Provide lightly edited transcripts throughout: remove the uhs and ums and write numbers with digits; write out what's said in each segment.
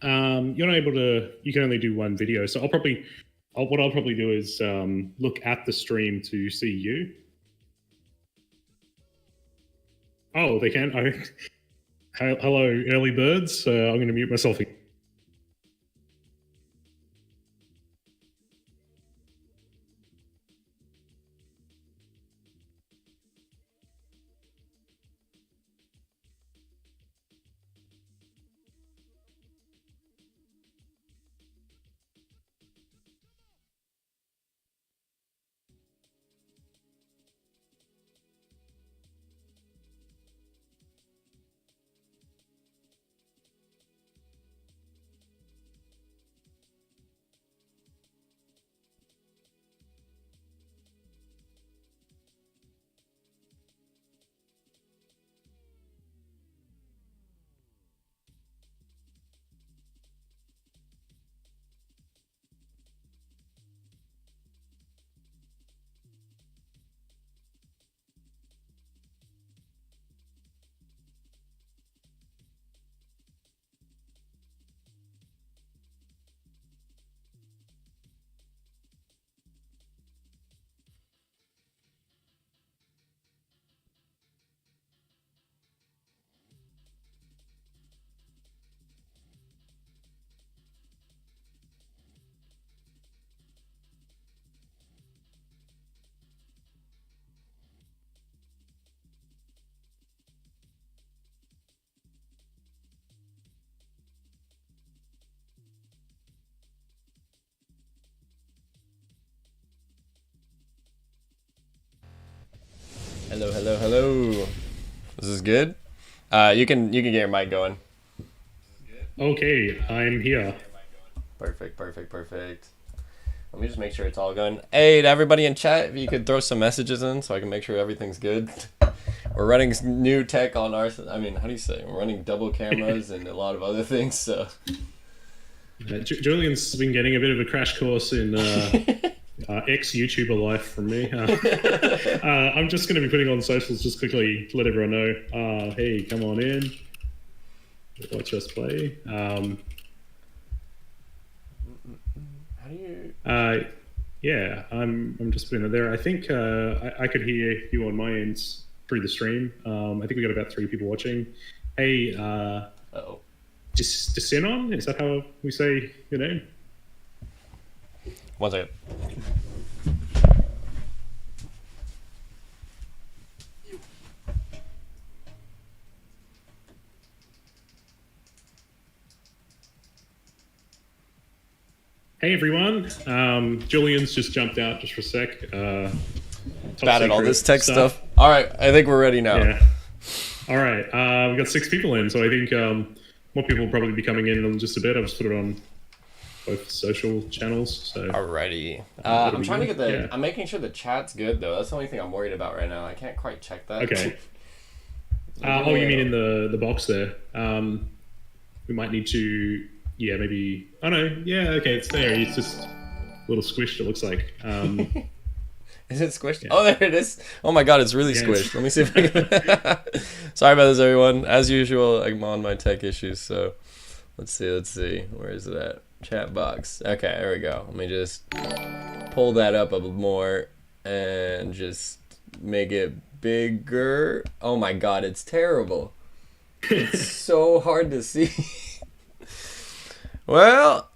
You're not able to. You can only do one video. So what I'll probably do is look at the stream to see you. Oh, they can. Hello, early birds. I'm going to mute myself. Hello, hello, hello. This is good. You can get your mic going. Okay, I'm here. Perfect, perfect, perfect. Let me just make sure it's all going. Hey, to everybody in chat, if you could throw some messages in so I can make sure everything's good. We're running new tech on our. I mean, how do you say? We're running double cameras and a lot of other things. So. Julian's been getting a bit of a crash course in ex-YouTuber life from me. I'm just going to be putting on socials just quickly to let everyone know. Hey, come on in. Watch us play. How do you? Yeah, I'm just putting it there. I think I could hear you on my end through the stream. I think we got about 3 people watching. Hey, Uh-oh. Desinon, is that how we say your name? One second. Hey everyone, Julian's just jumped out just for a sec. Batted all this tech stuff. All right, I think we're ready now. Yeah. All right, we've got 6 people in, so I think more people will probably be coming in just a bit. I've just put it on both social channels. So. Alrighty. I'm trying to get the. Yeah. I'm making sure the chat's good though. That's the only thing I'm worried about right now. I can't quite check that. Okay. Oh, you mean in the box there? We might need to. Yeah, maybe. Oh no. Yeah. Okay, it's there. It's just a little squished. It looks like. Is it squished? Yeah. Oh, there it is. Oh my god, it's really squished. Let me see if I can. Sorry about this, everyone. As usual, I'm on my tech issues. So, let's see. Where is it at? Chat box. Okay, there we go. Let me just pull that up a little more and just make it bigger. Oh my god, it's terrible. It's so hard to see. Well,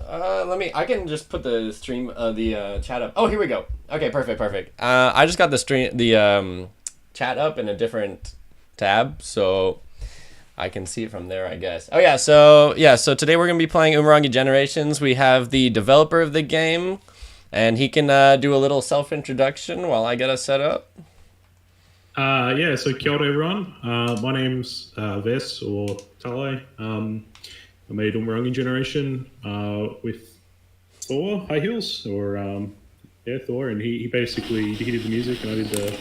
I can just put the stream, the chat up. Oh, here we go. Okay, perfect. I just got the chat up in a different tab, so I can see it from there, I guess. Oh yeah, so today we're gonna be playing Umurangi Generations. We have the developer of the game, and he can do a little self-introduction while I get us set up. Yeah, so kia ora everyone. My name's Ves or Tale. I made Umurangi Generation with Thor High Heels, or Thor, and he basically did the music and I did the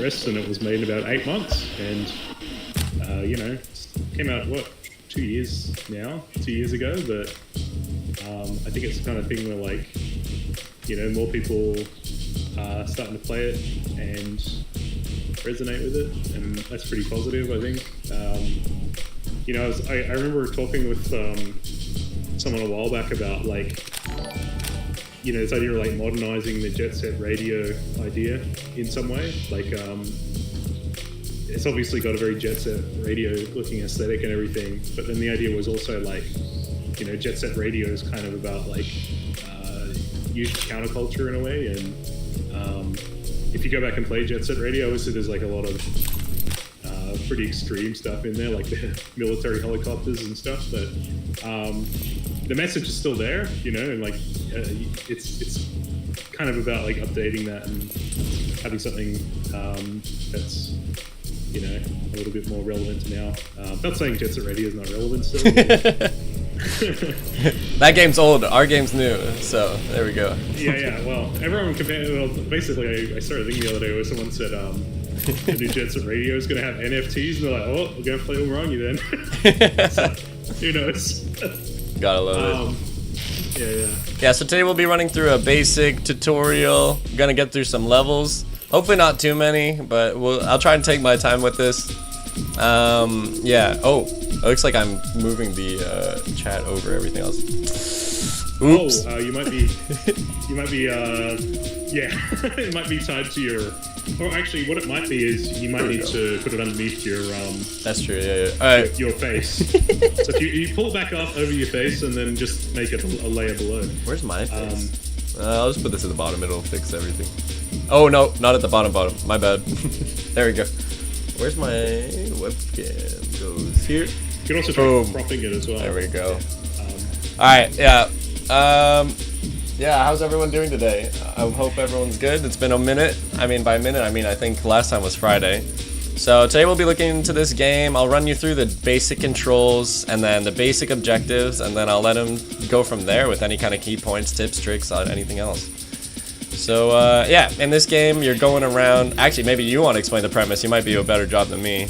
rest, and it was made in about 8 months, and came out 2 years ago, but I think it's the kind of thing where more people are starting to play it and resonate with it, and that's pretty positive, I think. I remember talking with someone a while back about like, this idea of like modernizing the jet set radio idea in some way. Like, it's obviously got a very jet set radio looking aesthetic and everything, but then the idea was also like, jet set radio is kind of about like youth counterculture in a way. And if you go back and play jet set radio, obviously there's like a lot of pretty extreme stuff in there, like the military helicopters and stuff, but the message is still there, and like it's kind of about like updating that and having something that's a little bit more relevant to now. Not saying jet set radio is not relevant still. That game's old, our game's new, so there we go. Yeah, well, everyone basically I started thinking the other day where someone said the new jet set radio is going to have NFTs, and they're like, oh, we're going to play Umurangi then. So, who knows? Gotta love it. Yeah, so today we'll be running through a basic tutorial. Gonna get through some levels. Hopefully not too many, but I'll try and take my time with this. Yeah. Oh, it looks like I'm moving the chat over everything else. Oops. Oh, you might be, it might be tied to your, or actually what it might be is you might need to put it underneath your, that's true, yeah. Alright. Your face. So if you pull it back up over your face and then just make it a layer below. Where's my face? I'll just put this at the bottom, it'll fix everything. Oh no, not at the bottom, my bad. There we go. Where's my webcam? Goes here. You can also try cropping it as well. There we go. Alright, yeah. Yeah, how's everyone doing today? I hope everyone's good. It's been a minute. I mean, by a minute, I mean, I think last time was Friday. So today we'll be looking into this game. I'll run you through the basic controls and then the basic objectives, and then I'll let them go from there with any kind of key points, tips, tricks, anything else. So, yeah, in this game, you're going around. Actually, maybe you want to explain the premise. You might do a better job than me.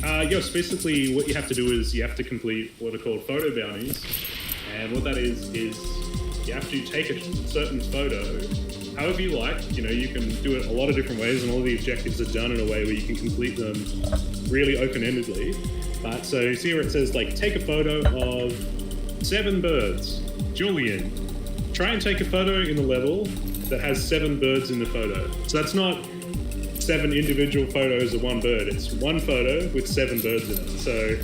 Yes, basically what you have to do is you have to complete what are called photo bounties. And what that is you have to take a certain photo however you like. You can do it a lot of different ways, and all the objectives are done in a way where you can complete them really open-endedly. But so see where it says, like, take a photo of 7 birds. Julian, try and take a photo in the level that has 7 birds in the photo. So that's not 7 individual photos of one bird. It's one photo with 7 birds in it. So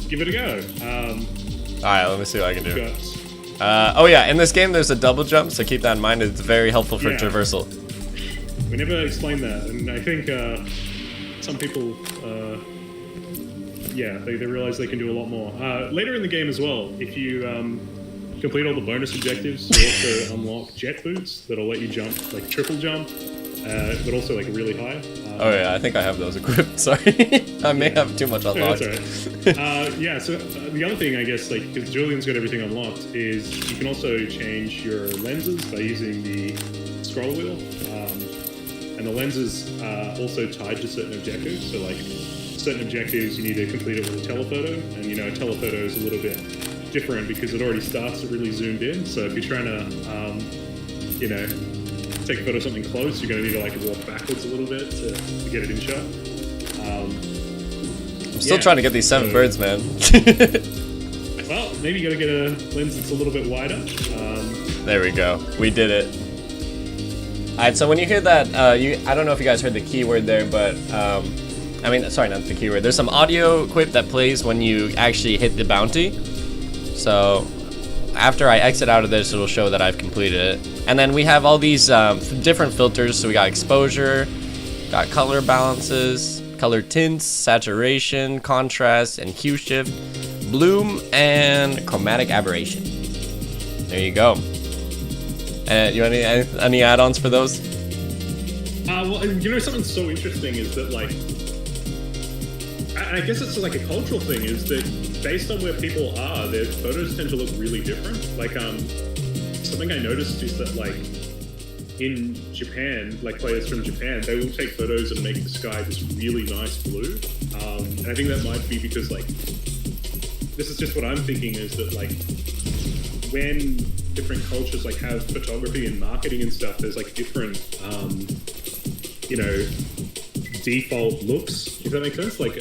give it a go. Alright, let me see what I can do. Oh yeah, in this game there's a double jump, so keep that in mind. It's very helpful for traversal. We never explained that, and I think some people, they realize they can do a lot more. Later in the game as well, if you complete all the bonus objectives, you also unlock jet boots that'll let you jump, like triple jump, but also like really high. Oh yeah, I think I have those equipped. Sorry, I may have too much unlocked. That's alright. So the other thing, I guess, like, because Julian's got everything unlocked, is you can also change your lenses by using the scroll wheel, and the lenses are also tied to certain objectives. So like certain objectives, you need to complete it with a telephoto, and a telephoto is a little bit different because it already starts really zoomed in. So if you're trying to, take a photo of something close, you're going to need to like walk backwards a little bit to get it in shot. I'm still trying to get these 7 birds, man. Well, maybe you got to get a lens that's a little bit wider. There we go. We did it. Alright, so when you hear that, I don't know if you guys heard the keyword there, but sorry, not the keyword. There's some audio clip that plays when you actually hit the bounty. So after I exit out of this, it'll show that I've completed it. And then we have all these different filters. So we got exposure, got color balances, color tints, saturation, contrast, and hue shift, bloom, and chromatic aberration. There you go. And you want any add-ons for those? Well, something so interesting is that, like, I guess it's like a cultural thing, is that based on where people are, their photos tend to look really different. Like, something I noticed is that, like, in Japan, like players from Japan, they will take photos and make the sky this really nice blue. And I think that might be because, like, this is just what I'm thinking, is that, like, when different cultures like have photography and marketing and stuff, there's like different, default looks, if that makes sense. Like,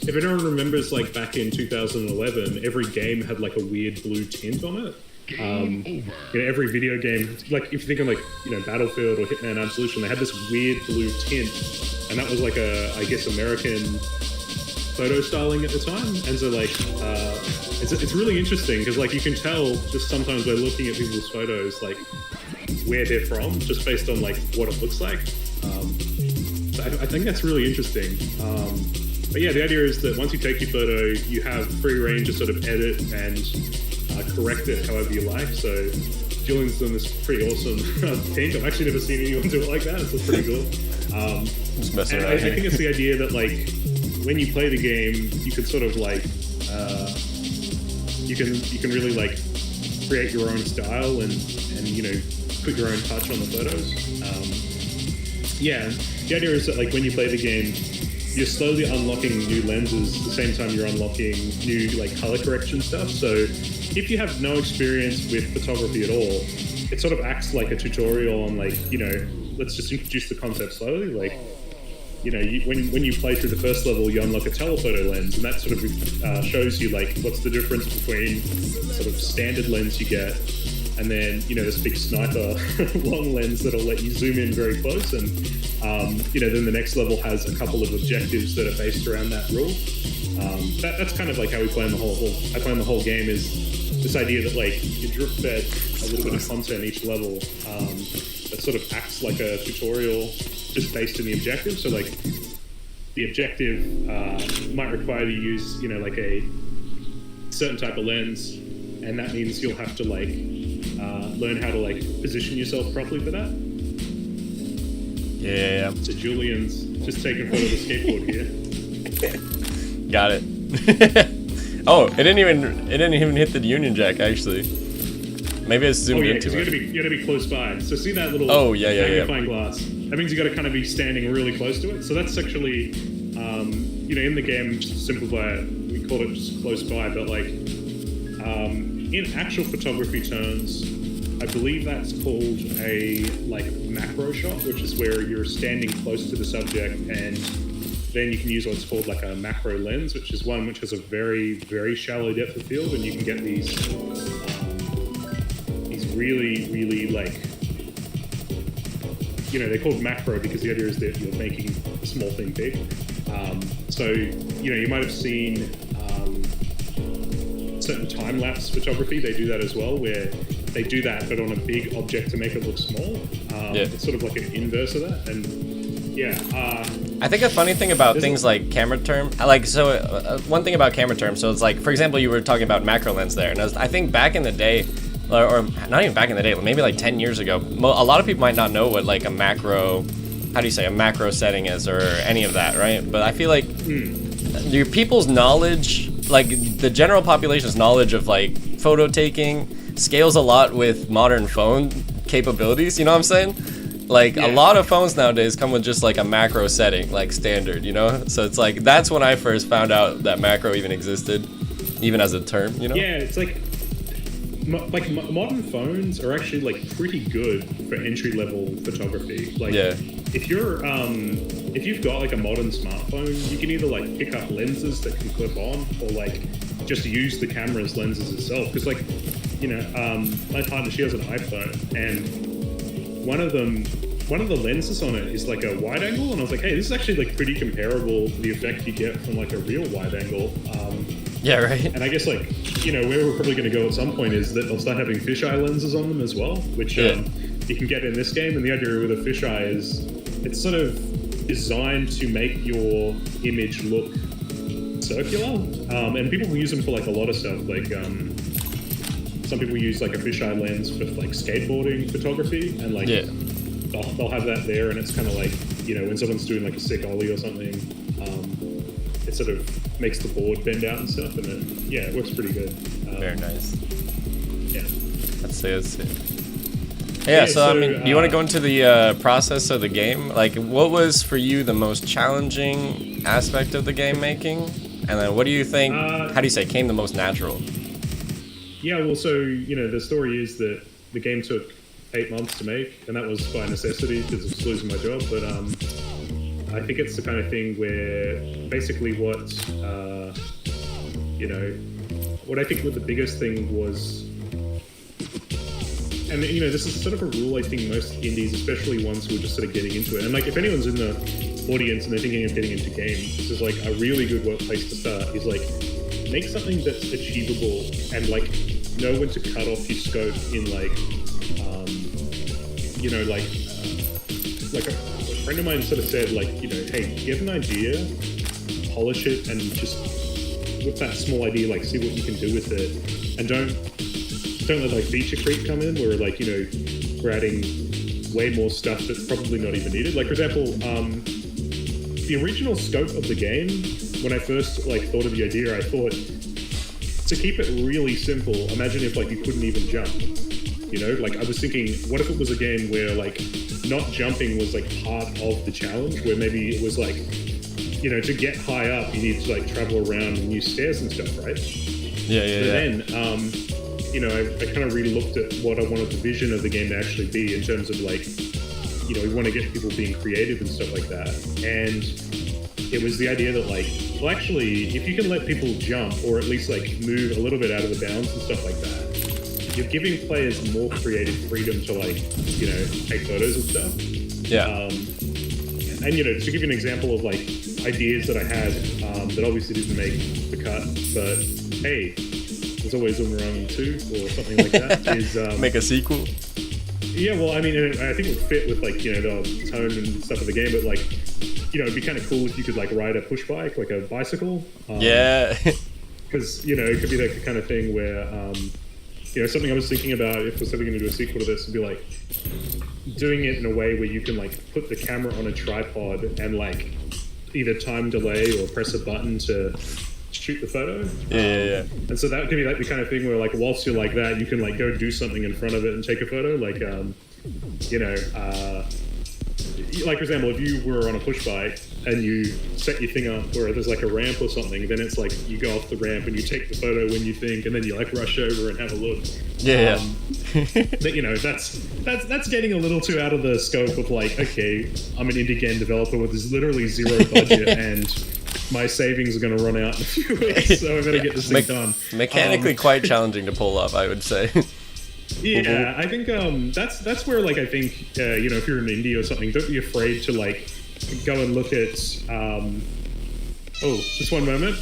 if anyone remembers, like back in 2011, every game had like a weird blue tint on it. Every video game, like if you think of like Battlefield or Hitman Absolution, they had this weird blue tint, and that was like I guess American photo styling at the time. And so like it's really interesting because like you can tell just sometimes by looking at people's photos like where they're from just based on like what it looks like. So I think that's really interesting. But yeah, the idea is that once you take your photo, you have free reign to sort of edit and correct it however you like. So Julian's done this pretty awesome thing. I've actually never seen anyone do it like that. It's pretty cool. Just messing around. I think it's the idea that like when you play the game, you can sort of like you can really like create your own style and put your own touch on the photos. The idea is that like when you play the game, you're slowly unlocking new lenses at the same time you're unlocking new like color correction stuff. So if you have no experience with photography at all, it sort of acts like a tutorial on like, let's just introduce the concept slowly. Like, when you play through the first level, you unlock a telephoto lens, and that sort of shows you like what's the difference between sort of standard lens you get and then this big sniper long lens that'll let you zoom in very close, and then the next level has a couple of objectives that are based around that rule. That's kind of like how we plan the whole game, is this idea that like you drip fed a little bit of content each level that sort of acts like a tutorial just based on the objective. So like the objective might require you to use like a certain type of lens, and that means you'll have to like learn how to like position yourself properly for that. Yeah. So Julian's just taking photo of the skateboard here. Got it. Oh, it didn't even hit the Union Jack actually. Maybe I zoomed into it. You gotta be close by. So see that little magnifying glass? That means you gotta kind of be standing really close to it. So that's actually, in the game, just to simplify it, we call it just close by, but like, in actual photography terms, I believe that's called a like macro shot, which is where you're standing close to the subject, and then you can use what's called like a macro lens, which is one which has a very, very shallow depth of field, and you can get these really, really like, they're called macro because the idea is that you're making a small thing big. So you might have seen certain time-lapse photography. They do that as well, where they do that but on a big object to make it look small. It's sort of like an inverse of that, and I think a funny thing about things like camera term, one thing about camera term, so it's like, for example, you were talking about macro lens there, and I think back in the day, or not even back in the day, maybe like 10 years ago, a lot of people might not know what like a macro setting is or any of that, right? But I feel like your people's knowledge, like the general population's knowledge of like photo taking scales a lot with modern phone capabilities, you know what I'm saying? Like a lot of phones nowadays come with just like a macro setting, like standard, So it's like, that's when I first found out that macro even existed, even as a term, Yeah, it's like modern phones are actually like pretty good for entry level photography. Like if you've got like a modern smartphone, you can either like pick up lenses that can clip on, or like just use the camera's lenses itself. Because like my partner, she has an iPhone, and one of the lenses on it is like a wide angle, and I was like, hey, this is actually like pretty comparable to the effect you get from like a real wide angle. Yeah, right. And I guess like, where we're probably going to go at some point is that they'll start having fisheye lenses on them as well, which you can get in this game. And the idea with a fisheye is it's sort of designed to make your image look circular. And people use them for like a lot of stuff. Like some people use like a fisheye lens for like skateboarding photography, and like they'll have that there, and it's kind of like, when someone's doing like a sick ollie or something, it sort of makes the board bend out and stuff, and it works pretty good. Very nice. Yeah. Let's see. Yeah, so I mean, do you want to go into the process of the game? Like, what was for you the most challenging aspect of the game making? And then what do you think, came the most natural? Yeah, well, so, the story is that the game took 8 months to make, and that was by necessity because I was losing my job, but I think it's the kind of thing where basically what I think what the biggest thing was, and this is sort of a rule I think most indies, especially ones who are just sort of getting into it, and like if anyone's in the audience and they're thinking of getting into games, this is like a really good place to start. Is like make something that's achievable and like know when to cut off your scope in like a friend of mine sort of said like, hey, get an idea, polish it, and just with that small idea, like see what you can do with it, and don't let like feature creep come in where like we're adding way more stuff that's probably not even needed. Like for example, the original scope of the game, when I first like thought of the idea, I thought to keep it really simple, imagine if like you couldn't even jump. Like I was thinking, what if it was a game where like not jumping was like part of the challenge, where maybe it was like, to get high up you need to like travel around and use stairs and stuff, right? Then I kind of really looked at what I wanted the vision of the game to actually be in terms of like, we want to get people being creative and stuff like that. And it was the idea that like, well, actually, if you can let people jump or at least like move a little bit out of the bounds and stuff like that, you're giving players more creative freedom to like, take photos and stuff. Yeah. And to give you an example of like ideas that I had that obviously didn't make the cut, but hey, there's always Umurangi 2 or something like that. Is make a sequel. Yeah, well, I mean, I think it would fit with like the tone and stuff of the game, but like it'd be kind of cool if you could like ride a push bike, like a bicycle. Yeah. Because it could be like the kind of thing where something I was thinking about if we're going to do a sequel to this would be like doing it in a way where you can like put the camera on a tripod and like either time delay or press a button to shoot the photo. Yeah. And so that could be like the kind of thing where like whilst you're like that, you can like go do something in front of it and take a photo. Like like for example, if you were on a push bike and you set your thing up where there's like a ramp or something, then it's like you go off the ramp and you take the photo when you think, and then you like rush over and have a look. Yeah. But that's getting a little too out of the scope of like, okay, I'm an indie game developer with this literally zero budget and my savings are going to run out in a few weeks, so I better get this thing done. Mechanically quite challenging to pull up, I would say. Yeah, I think that's where like I think if you're an indie or something, don't be afraid to like go and look at just one moment.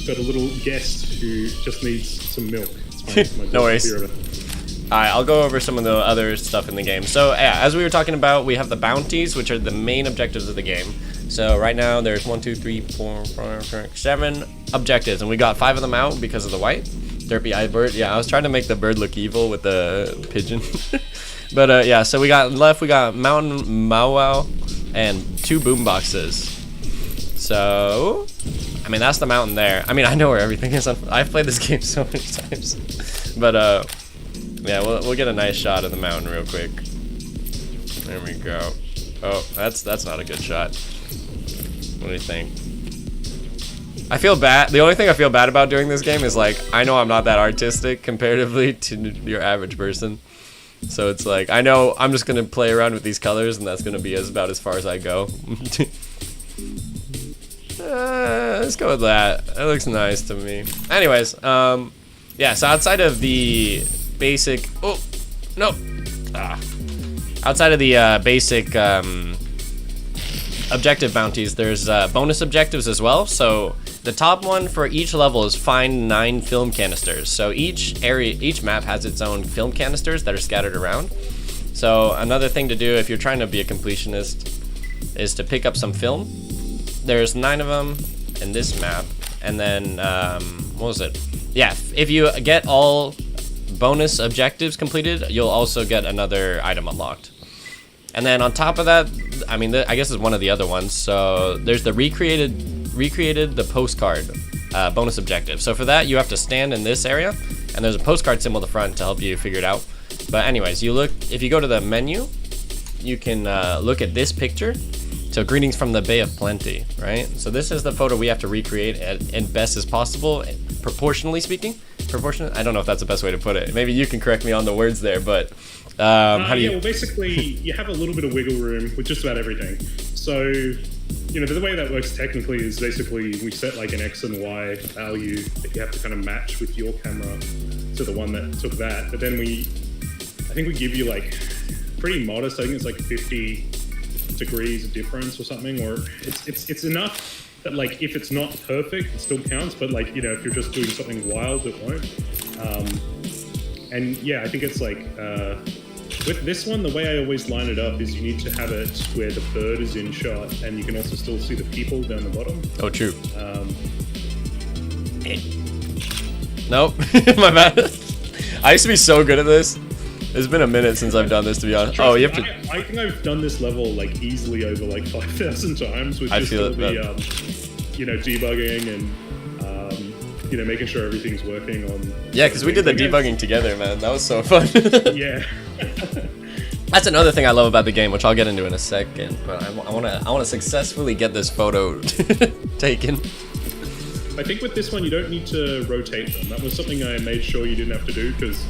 Got a little guest who just needs some milk. It's my no worries. Alright, I'll go over some of the other stuff in the game. So yeah, as we were talking about, we have the bounties, which are the main objectives of the game. So right now there's 1, 2, 3, 4, 5, 6, 7 objectives, and we got 5 of them out because of the white derpy eye bird. Yeah, I was trying to make the bird look evil with the pigeon. But yeah, so we got Mountain Mawau and 2 boom boxes. So I mean, that's the mountain there. I mean, I know where everything is. I've played this game so many times. But yeah, we'll get a nice shot of the mountain real quick. There we go. Oh, that's not a good shot. What do you think? I feel bad. The only thing I feel bad about doing this game is like, I know I'm not that artistic comparatively to your average person. So it's like, I know I'm just gonna play around with these colors, and that's gonna be about as far as I go. Let's go with that. That looks nice to me. Anyways, yeah. So outside of the basic, outside of the basic objective bounties, there's bonus objectives as well. So the top one for each level is find 9 film canisters. So each map has its own film canisters that are scattered around. So another thing to do if you're trying to be a completionist is to pick up some film. There's 9 of them in this map, and then what was it? Yeah, if you get all bonus objectives completed, you'll also get another item unlocked. And then on top of that, I mean, I guess is one of the other ones. So there's the recreated the postcard bonus objective. So for that, you have to stand in this area, and there's a postcard symbol at the front to help you figure it out. But anyways, if you go to the menu, you can look at this picture. So greetings from the Bay of Plenty, right? So this is the photo we have to recreate as best as possible, proportionally speaking. proportionate. I don't know if that's the best way to put it. Maybe you can correct me on the words there, but how do you? Yeah, well, basically, you have a little bit of wiggle room with just about everything. So, the way that works technically is basically we set like an X and Y value that you have to kind of match with your camera to the one that took that. But then I think we give you like pretty modest. I think it's like 50 degrees of difference or something, or it's enough that like if it's not perfect, it still counts. But like if you're just doing something wild, it won't. And yeah, I think it's like with this one, the way I always line it up is you need to have it where the bird is in shot, and you can also still see the people down the bottom. Oh, true. Nope, my bad. I used to be so good at this. It's been a minute since I've done this, to be honest. Trust you me, have to. I think I've done this level like easily over like 5,000 times with just all the debugging and making sure everything's working on. Yeah, because we did the debugging together, man. That was so fun. Yeah. That's another thing I love about the game, which I'll get into in a second. But I wanna successfully get this photo taken. I think with this one, you don't need to rotate them. That was something I made sure you didn't have to do because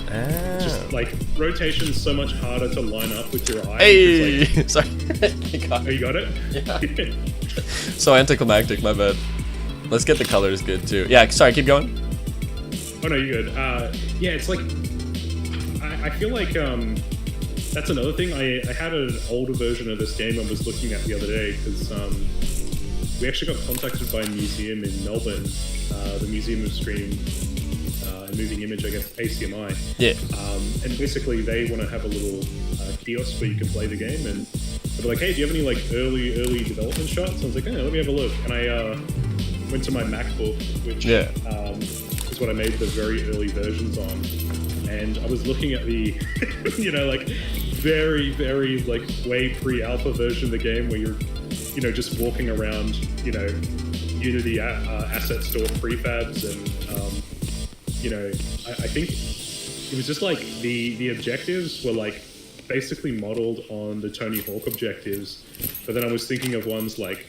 just like rotation's so much harder to line up with your eye. Hey, like, sorry. Oh, you got it? Yeah. So anticlimactic, my bad. Let's get the colors good too. Yeah, sorry, keep going. Oh no, you're good. Yeah, it's like I feel like that's another thing. I had an older version of this game I was looking at the other day because we actually got contacted by a museum in Melbourne, the Museum of Screen and Moving Image, I guess, ACMI. Yeah. And basically they want to have a little kiosk where you can play the game, and they were like, hey, do you have any like early development shots? I was like, oh, let me have a look. And I went to my MacBook, which is what I made the very early versions on, and I was looking at the, like very, very like way pre-alpha version of the game where you're, just walking around, Unity asset store prefabs, and I think it was just like the objectives were like basically modeled on the Tony Hawk objectives, but then I was thinking of ones like,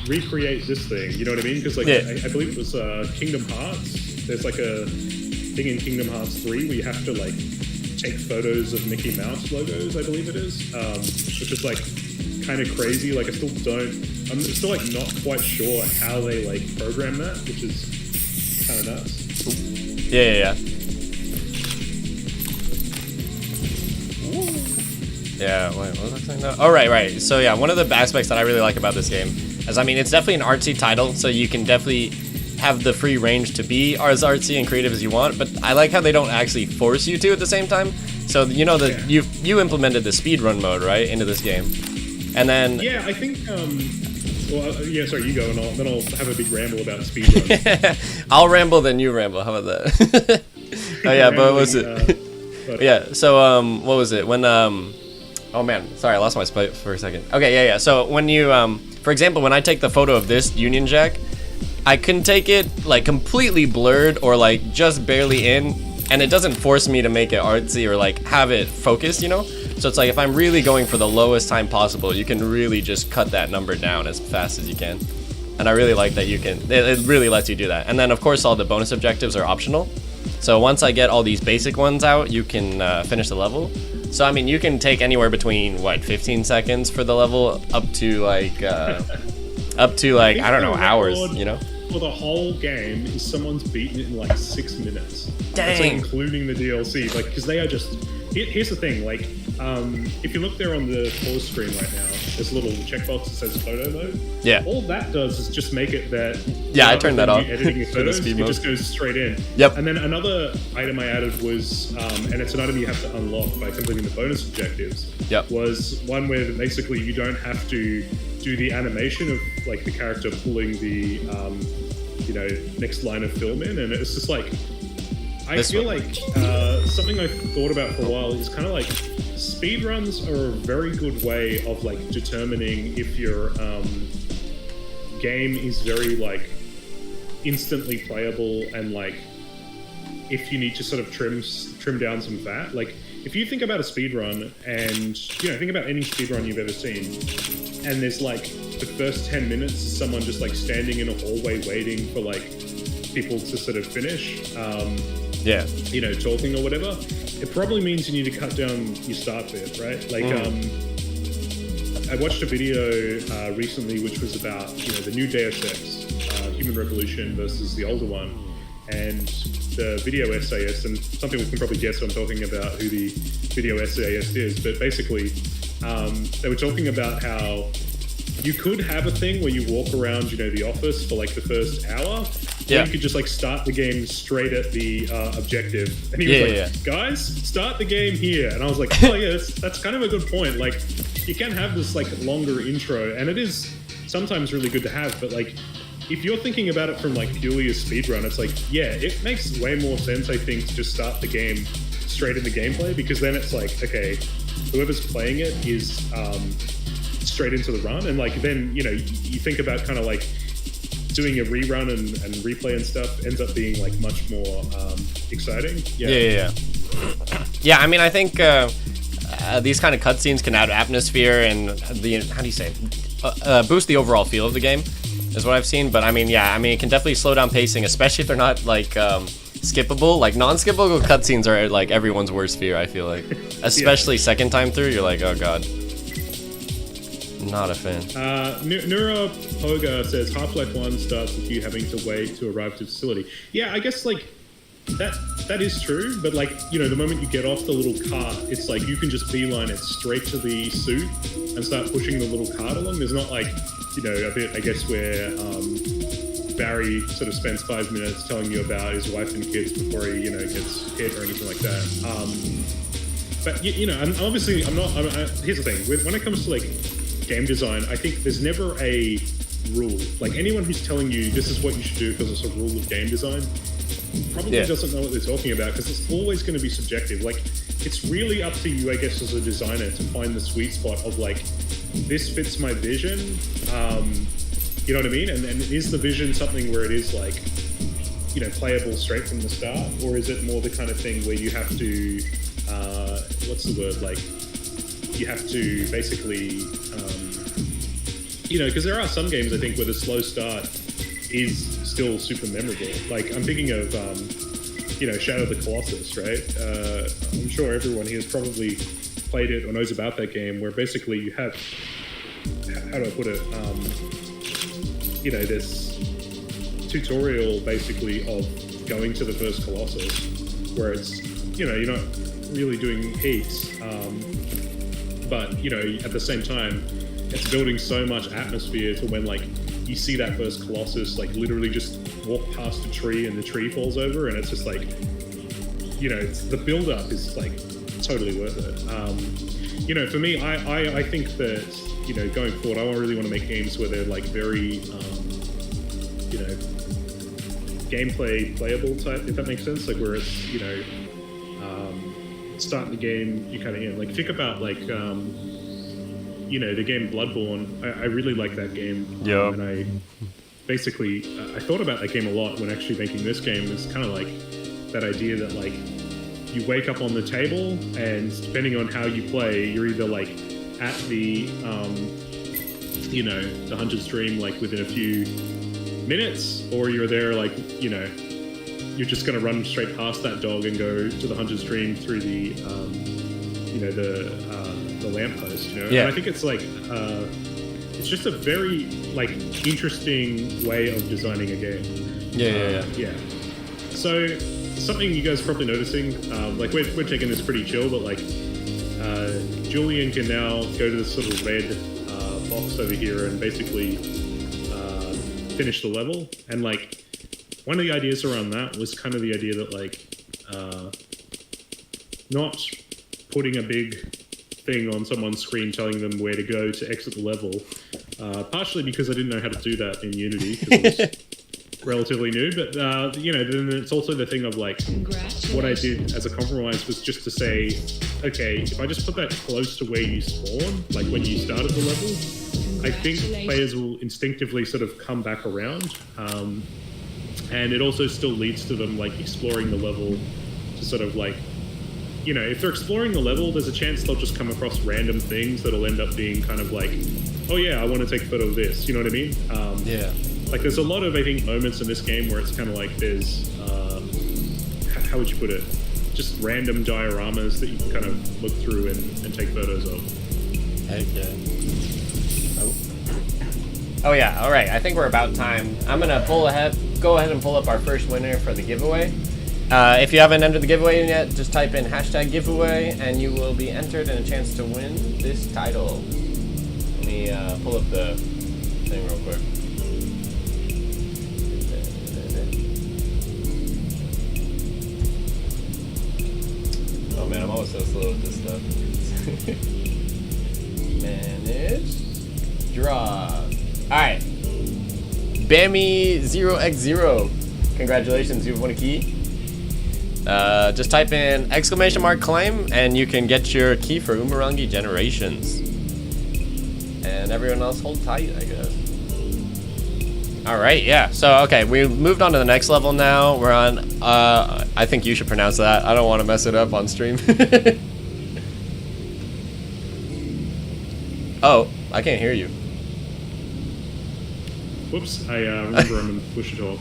recreate this thing, you know what I mean? Because like I believe it was Kingdom Hearts. There's like a thing in Kingdom Hearts 3 where you have to like take photos of Mickey Mouse logos, I believe it is, which is like kind of crazy. Like I'm still like not quite sure how they like program that, which is kind of nuts. Yeah. Yeah, wait, what was I saying now? Oh, right. So yeah, one of the aspects that I really like about this game is, it's definitely an artsy title, so you can definitely have the free range to be as artsy and creative as you want, but I like how they don't actually force you to at the same time. So, you implemented the speedrun mode, right, into this game. And then... Yeah, I think, sorry, you go, and then I'll have a big ramble about speedruns. I'll ramble, then you ramble, how about that? Oh yeah, but what was it? Yeah, so, what was it? When, oh man, sorry, I lost my spot for a second. Okay, yeah. So when you, for example, when I take the photo of this Union Jack, I can take it like completely blurred or like just barely in, and it doesn't force me to make it artsy or like have it focused, So it's like if I'm really going for the lowest time possible, you can really just cut that number down as fast as you can. And I really like that it really lets you do that. And then of course all the bonus objectives are optional. So once I get all these basic ones out, you can finish the level. So, you can take anywhere between, 15 seconds for the level up to, like, I don't know, hours, For the whole game, is someone's beaten it in, like, 6 minutes. Dang! That's, like, including the DLC. Like, because they are just... Here's the thing, like, if you look there on the pause screen right now, there's a little checkbox that says photo mode. Yeah. All that does is just make it that... Yeah, I turned that off. Editing your photos, it just goes straight in. Yep. And then another item I added was, and it's an item you have to unlock by completing the bonus objectives, was one where basically you don't have to do the animation of, like, the character pulling the, next line of film in, and it's just like... I feel like something I've thought about for a while is kind of like speedruns are a very good way of like determining if your game is very like instantly playable, and like if you need to sort of trim down some fat. Like if you think about a speedrun and think about any speedrun you've ever seen, and there's like the first 10 minutes is someone just like standing in a hallway waiting for like people to sort of finish. Yeah. You know, talking or whatever. It probably means you need to cut down your start bit, right? Like, I watched a video recently which was about, you know, the new Deus Ex, Human Revolution versus the older one, and the video essayist, and some people can probably guess what I'm talking about, who the video essayist is, but basically they were talking about how you could have a thing where you walk around, you know, the office for like the first hour. Yeah. Or you could just like start the game straight at the objective. And he was like, guys, start the game here. And I was like, oh yeah, that's kind of a good point. Like, you can have this like longer intro, and it is sometimes really good to have, but like, if you're thinking about it from like purely a speedrun, it's like, yeah, it makes way more sense, I think, to just start the game straight in the gameplay, because then it's like, okay, whoever's playing it is straight into the run, and like then, you know, you think about kind of like doing a rerun and replay and stuff ends up being like much more exciting. Yeah, I mean, I think these kind of cutscenes can add atmosphere and the, how do you say, boost the overall feel of the game, is what I've seen. But I mean, yeah, I mean, it can definitely slow down pacing, especially if they're not like skippable. Like non-skippable cutscenes are like everyone's worst fear, I feel like, especially second time through. You're like, oh god. Not a fan. Nura Poga says Half-Life 1 starts with you having to wait to arrive to the facility. Yeah, I guess like that is true, but like, you know, the moment you get off the little cart, it's like you can just beeline it straight to the suit and start pushing the little cart along. There's not like, you know, a bit, I guess, where Barry sort of spends 5 minutes telling you about his wife and kids before he, you know, gets hit or anything like that. But you know, here's the thing. When it comes to like game design, I think there's never a rule. Like, anyone who's telling you this is what you should do because it's a rule of game design probably doesn't know what they're talking about, because it's always going to be subjective. Like, it's really up to you, I guess, as a designer to find the sweet spot of like, this fits my vision. You know what I mean? And is the vision something where it is like, you know, playable straight from the start, or is it more the kind of thing where you have to what's the word, like, you have to basically, you know, because there are some games, I think, where the slow start is still super memorable. Like, I'm thinking of, you know, Shadow of the Colossus, right? I'm sure everyone here has probably played it or knows about that game, where basically you have, how do I put it, you know, this tutorial basically of going to the first Colossus, where it's, you know, you're not really doing heaps, but, you know, at the same time, it's building so much atmosphere to when, like, you see that first Colossus, like, literally just walk past a tree and the tree falls over, and it's just like, you know, the build-up is, like, totally worth it. You know, for me, I think that, you know, going forward, I really want to make games where they're, like, very, you know, gameplay playable type, if that makes sense. Like, where it's, you know, start the game, you kind of end. Like, think about, like, you know, the game Bloodborne. I really like that game. And I basically, I thought about that game a lot when actually making this game. It's kind of like that idea that, like, you wake up on the table, and depending on how you play, you're either, like, at the, you know, the 100 stream, like, within a few minutes, or you're there, like, you know, you're just going to run straight past that dog and go to the 100 stream through the, you know, the lamppost, you know? Yeah. And I think it's like, it's just a very, like, interesting way of designing a game. Yeah. So, something you guys are probably noticing, like, we're taking this pretty chill, but, like, Julian can now go to this sort of red box over here and basically finish the level. And, like, one of the ideas around that was kind of the idea that, like, not putting a big thing on someone's screen telling them where to go to exit the level, partially because I didn't know how to do that in Unity, because it was relatively new, but, you know, then it's also the thing of, like, what I did as a compromise was just to say, okay, if I just put that close to where you spawn, like when you started the level, I think players will instinctively sort of come back around. And it also still leads to them, like, exploring the level to sort of, like, you know, if they're exploring the level, there's a chance they'll just come across random things that'll end up being kind of like, oh yeah, I want to take a photo of this, you know what I mean? like there's a lot of, I think, moments in this game where it's kind of like there's how would you put it, just random dioramas that you can kind of look through and take photos of. Heck yeah. Oh yeah, all right, I think we're about time. I'm gonna go ahead and pull up our first winner for the giveaway. If you haven't entered the giveaway yet, just type in #giveaway and you will be entered in a chance to win this title. Let me pull up the thing real quick. Oh man, I'm always so slow with this stuff. Manage. Draw. Alright. Bammy 0x0. Congratulations, you've won a key. Just type in !claim and you can get your key for Umurangi Generations. And everyone else hold tight, I guess. Alright, yeah. So, okay, we moved on to the next level now. We're on, I think you should pronounce that. I don't want to mess it up on stream. Oh, I can't hear you. Whoops, I remember I'm in Wichita.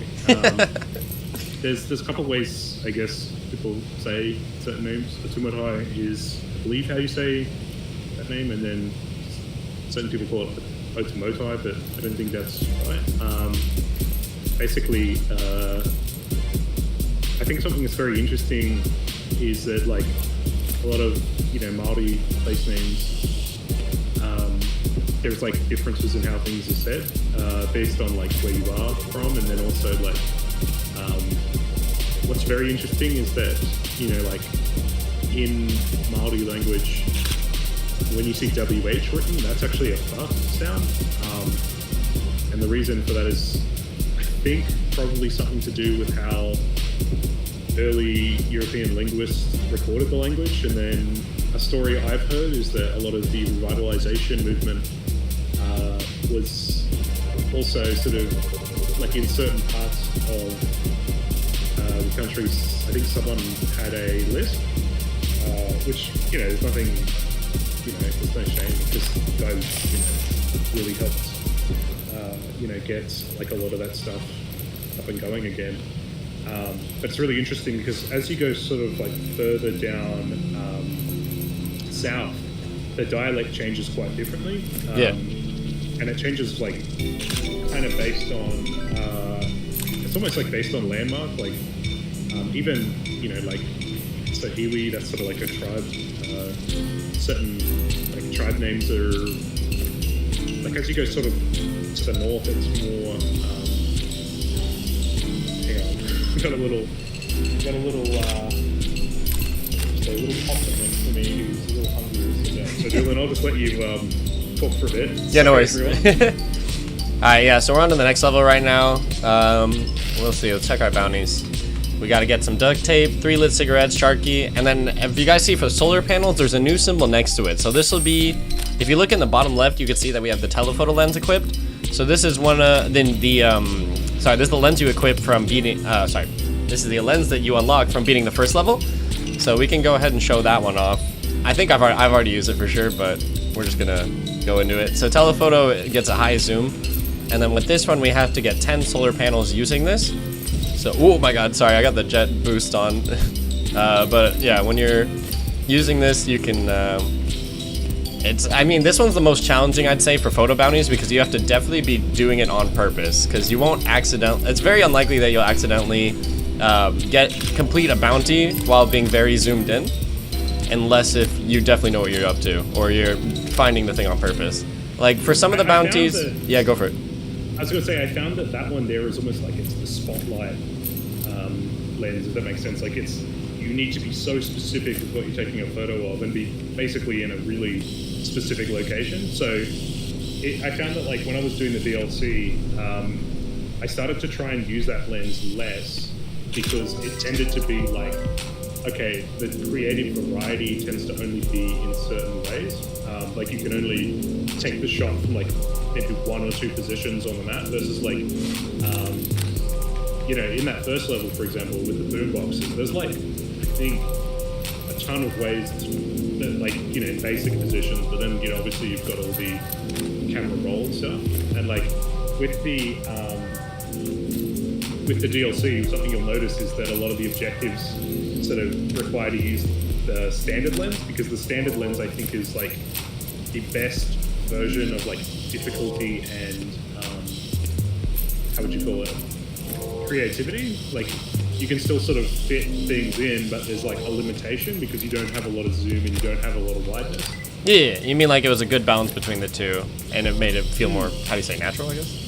There's a couple of ways, I guess, people say certain names. Atumatai is, I believe, how you say that name, and then certain people call it Otomotai, but I don't think that's right. Basically, I think something that's very interesting is that, like, a lot of, Māori place names, there's like differences in how things are said based on like where you are from, and then also like what's very interesting is that like in Māori language, when you see WH written, that's actually a F sound, and the reason for that is, I think, probably something to do with how early European linguists recorded the language. And then a story I've heard is that a lot of the revitalization movement was also sort of like in certain parts of the countries. I think someone had a lisp, which there's nothing, there's no shame, because those really helped get like a lot of that stuff up and going again. But it's really interesting because as you go sort of like further down south, the dialect changes quite differently. And it changes like kind of based on, it's almost like based on landmark, like even, like Sahiwi, that's sort of like a tribe, certain like tribe names are, like as you go sort of to the north, it's more, hang on, got a little possum next to me who's a little hungry. So Dylan, I'll just let you talk for a bit. Yeah, no worries. Alright, yeah, so we're on to the next level right now. We'll see, let's check our bounties. We gotta get some duct tape, 3 lit cigarettes, Sharky, and then if you guys see for solar panels, there's a new symbol next to it. So this will be, if you look in the bottom left, you can see that we have the telephoto lens equipped. So this is one of this is the lens you equip from beating, this is the lens that you unlock from beating the first level. So we can go ahead and show that one off. I think I've already used it for sure, but we're just gonna go into it. So telephoto gets a high zoom, and then with this one we have to get 10 solar panels using this. So, oh my god, sorry, I got the jet boost on. But yeah, when you're using this, you can, this one's the most challenging, I'd say, for photo bounties, because you have to definitely be doing it on purpose, because you won't it's very unlikely that you'll accidentally complete a bounty while being very zoomed in, unless if you definitely know what you're up to, or you're finding the thing on purpose. Like, for some of the bounties, yeah, go for it. I was going to say, I found that one there is almost like it's the spotlight lens, if that makes sense. Like, you need to be so specific with what you're taking a photo of and be basically in a really specific location. So I found that, like, when I was doing the DLC, I started to try and use that lens less, because it tended to be like, okay, the creative variety tends to only be in certain ways. Like, you can only take the shot from like maybe 1 or 2 positions on the map, versus like, in that first level, for example, with the boom boxes, there's like, I think, a ton of ways that, like, basic positions, but then, obviously you've got all the camera roll and stuff. And like with the with the DLC, something you'll notice is that a lot of the objectives sort of require to use the standard lens, because the standard lens, I think, is like the best version of like difficulty and how would you call it, creativity. Like, you can still sort of fit things in, but there's like a limitation because you don't have a lot of zoom and you don't have a lot of wideness. Yeah, you mean like it was a good balance between the two, and it made it feel more, how do you say, natural, I guess?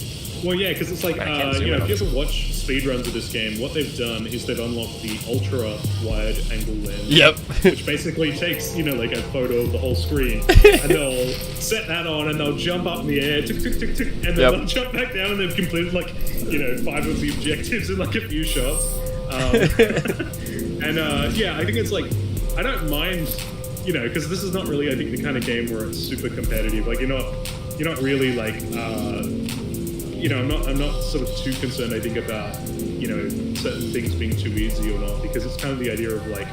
Well, yeah, because it's like, if you ever watch speedruns of this game, what they've done is they've unlocked the ultra wide angle lens. Yep. Which basically takes, like a photo of the whole screen, and they'll set that on and they'll jump up in the air, tick, tick, tick, tick, and then they'll jump back down, and they've completed like, 5 of the objectives in like a few shots. And I think it's like, I don't mind, because this is not really, I think, the kind of game where it's super competitive. Like, you're not really like, I'm not sort of too concerned, I think, about, certain things being too easy or not, because it's kind of the idea of like,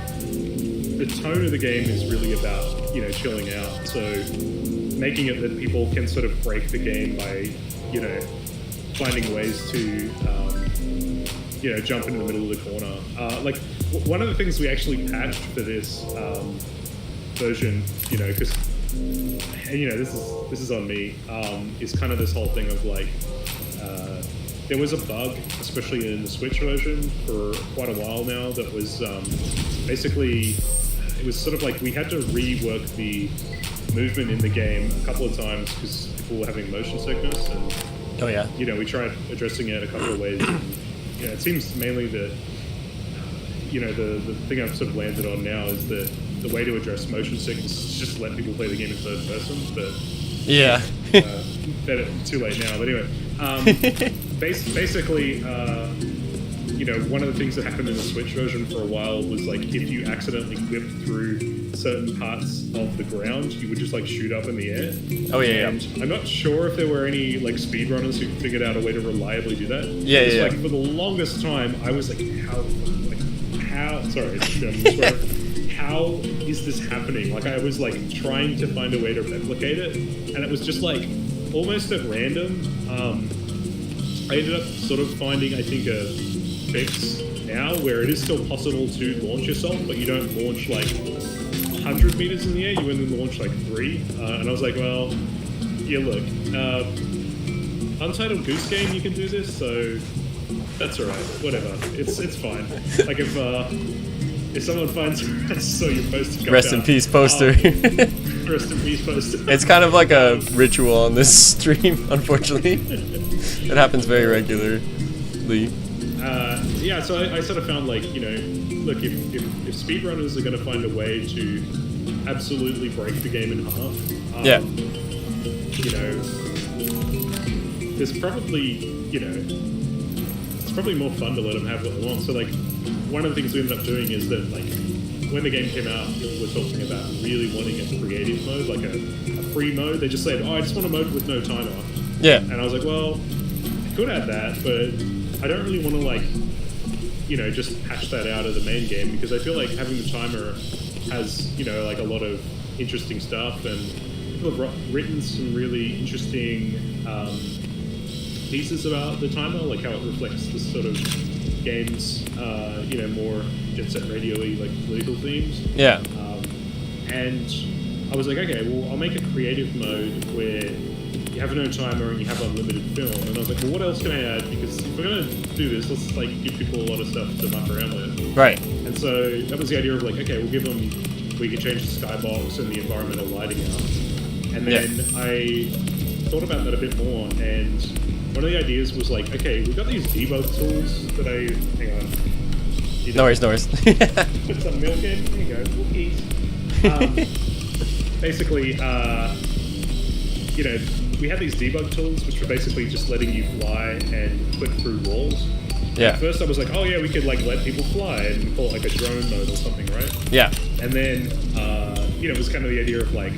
the tone of the game is really about, chilling out. So making it that people can sort of break the game by, finding ways to, jump in the middle of the corner. Like, one of the things we actually patched for this version, because, this is on me, is kind of this whole thing of like, there was a bug, especially in the Switch version, for quite a while now, that was basically, it was sort of like we had to rework the movement in the game a couple of times because people were having motion sickness, and we tried addressing it a couple of ways. And, it seems mainly that the thing I've sort of landed on now is that the way to address motion sickness is just let people play the game in third person. But better too late now. But anyway, basically, one of the things that happened in the Switch version for a while was like if you accidentally whipped through certain parts of the ground, you would just like shoot up in the air. And I'm not sure if there were any like speedrunners who figured out a way to reliably do that. Like for the longest time, I was like, how? Sorry, how is this happening? Like, I was like trying to find a way to replicate it, and it was just like almost at random. I ended up sort of finding, I think, a fix now where it is still possible to launch yourself, but you don't launch like 100 meters in the air, you only launch like 3. And I was like, well, yeah, look, Untitled Goose Game, you can do this, so that's alright, whatever, it's fine. Like, if someone finds so your poster Rest in peace poster. Rest in peace poster. It's kind of like a ritual on this stream, unfortunately. It happens very regularly. So I sort of found like, look, if speedrunners are going to find a way to absolutely break the game in half, there's probably, it's probably more fun to let them have what they want. So like, one of the things we ended up doing is that like, when the game came out, people were talking about really wanting a creative mode, like a free mode. They just said, I just want a mode with no timer. Yeah. And I was like, well, I could add that, but I don't really want to like, just patch that out of the main game, because I feel like having the timer has, like a lot of interesting stuff, and people have written some really interesting pieces about the timer, like how it reflects the sort of game's, more Jet Set Radio-y, like political themes. Yeah. And I was like, okay, well, I'll make a creative mode where you have no timer and you have unlimited film. And I was like, well, what else can I add? Because if we're going to do this, let's like give people a lot of stuff to muck around with. Right. And so that was the idea of like, okay, we'll give them, we can change the skybox and the environmental lighting out. And then I thought about that a bit more, and one of the ideas was like, okay, we've got these debug tools that hang on. No worries. Put some milk in, there you go, cookies. Basically, we had these debug tools which were basically just letting you fly and click through walls. Yeah. At first I was like, oh yeah, we could like let people fly and call it like a drone mode or something, right? Yeah. And then, it was kind of the idea of like,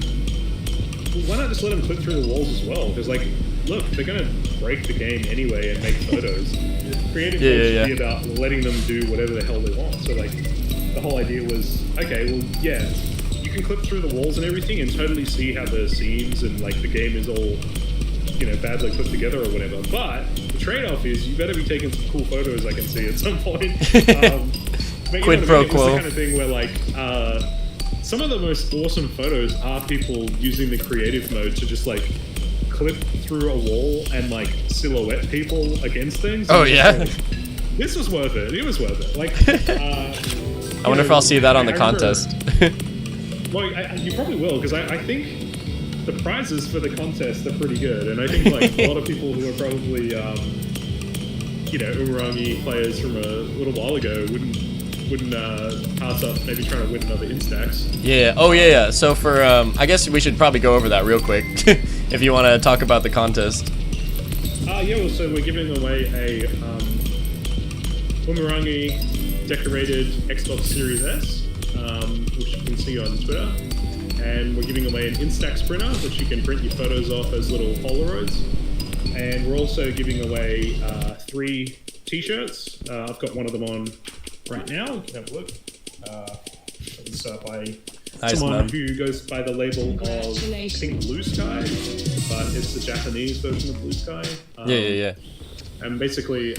well, why not just let them click through the walls as well? Because like, look, they're going to break the game anyway and make photos. Creative should be about letting them do whatever the hell they want. So like, the whole idea was, okay, well, yeah, you can click through the walls and everything and totally see how the scenes and like the game is all, badly put together or whatever. But the trade-off is you better be taking some cool photos I can see at some point. But, Quid what I pro mean? It was quo. the kind of thing where like some of the most awesome photos are people using the creative mode to just like clip through a wall and like silhouette people against things. Oh, And yeah? like, this was worth it. It was worth it. Like, I wonder if I'll see that on the I remember- contest. Well, you probably will, because I think the prizes for the contest are pretty good, and I think like a lot of people who are probably Umurangi players from a little while ago wouldn't pass up maybe trying to win another Instax. Yeah. Oh, yeah. So for I guess we should probably go over that real quick if you want to talk about the contest. Yeah. Well, so we're giving away a Umurangi decorated Xbox Series S, which you can see on Twitter. And we're giving away an Instax printer, which you can print your photos off as little Polaroids. And we're also giving away 3 t-shirts. I've got one of them on right now. You can have a look. It's by Nice, someone man. who goes by the label of, I think, Blue Sky, but it's the Japanese version of Blue Sky. Yeah. And basically,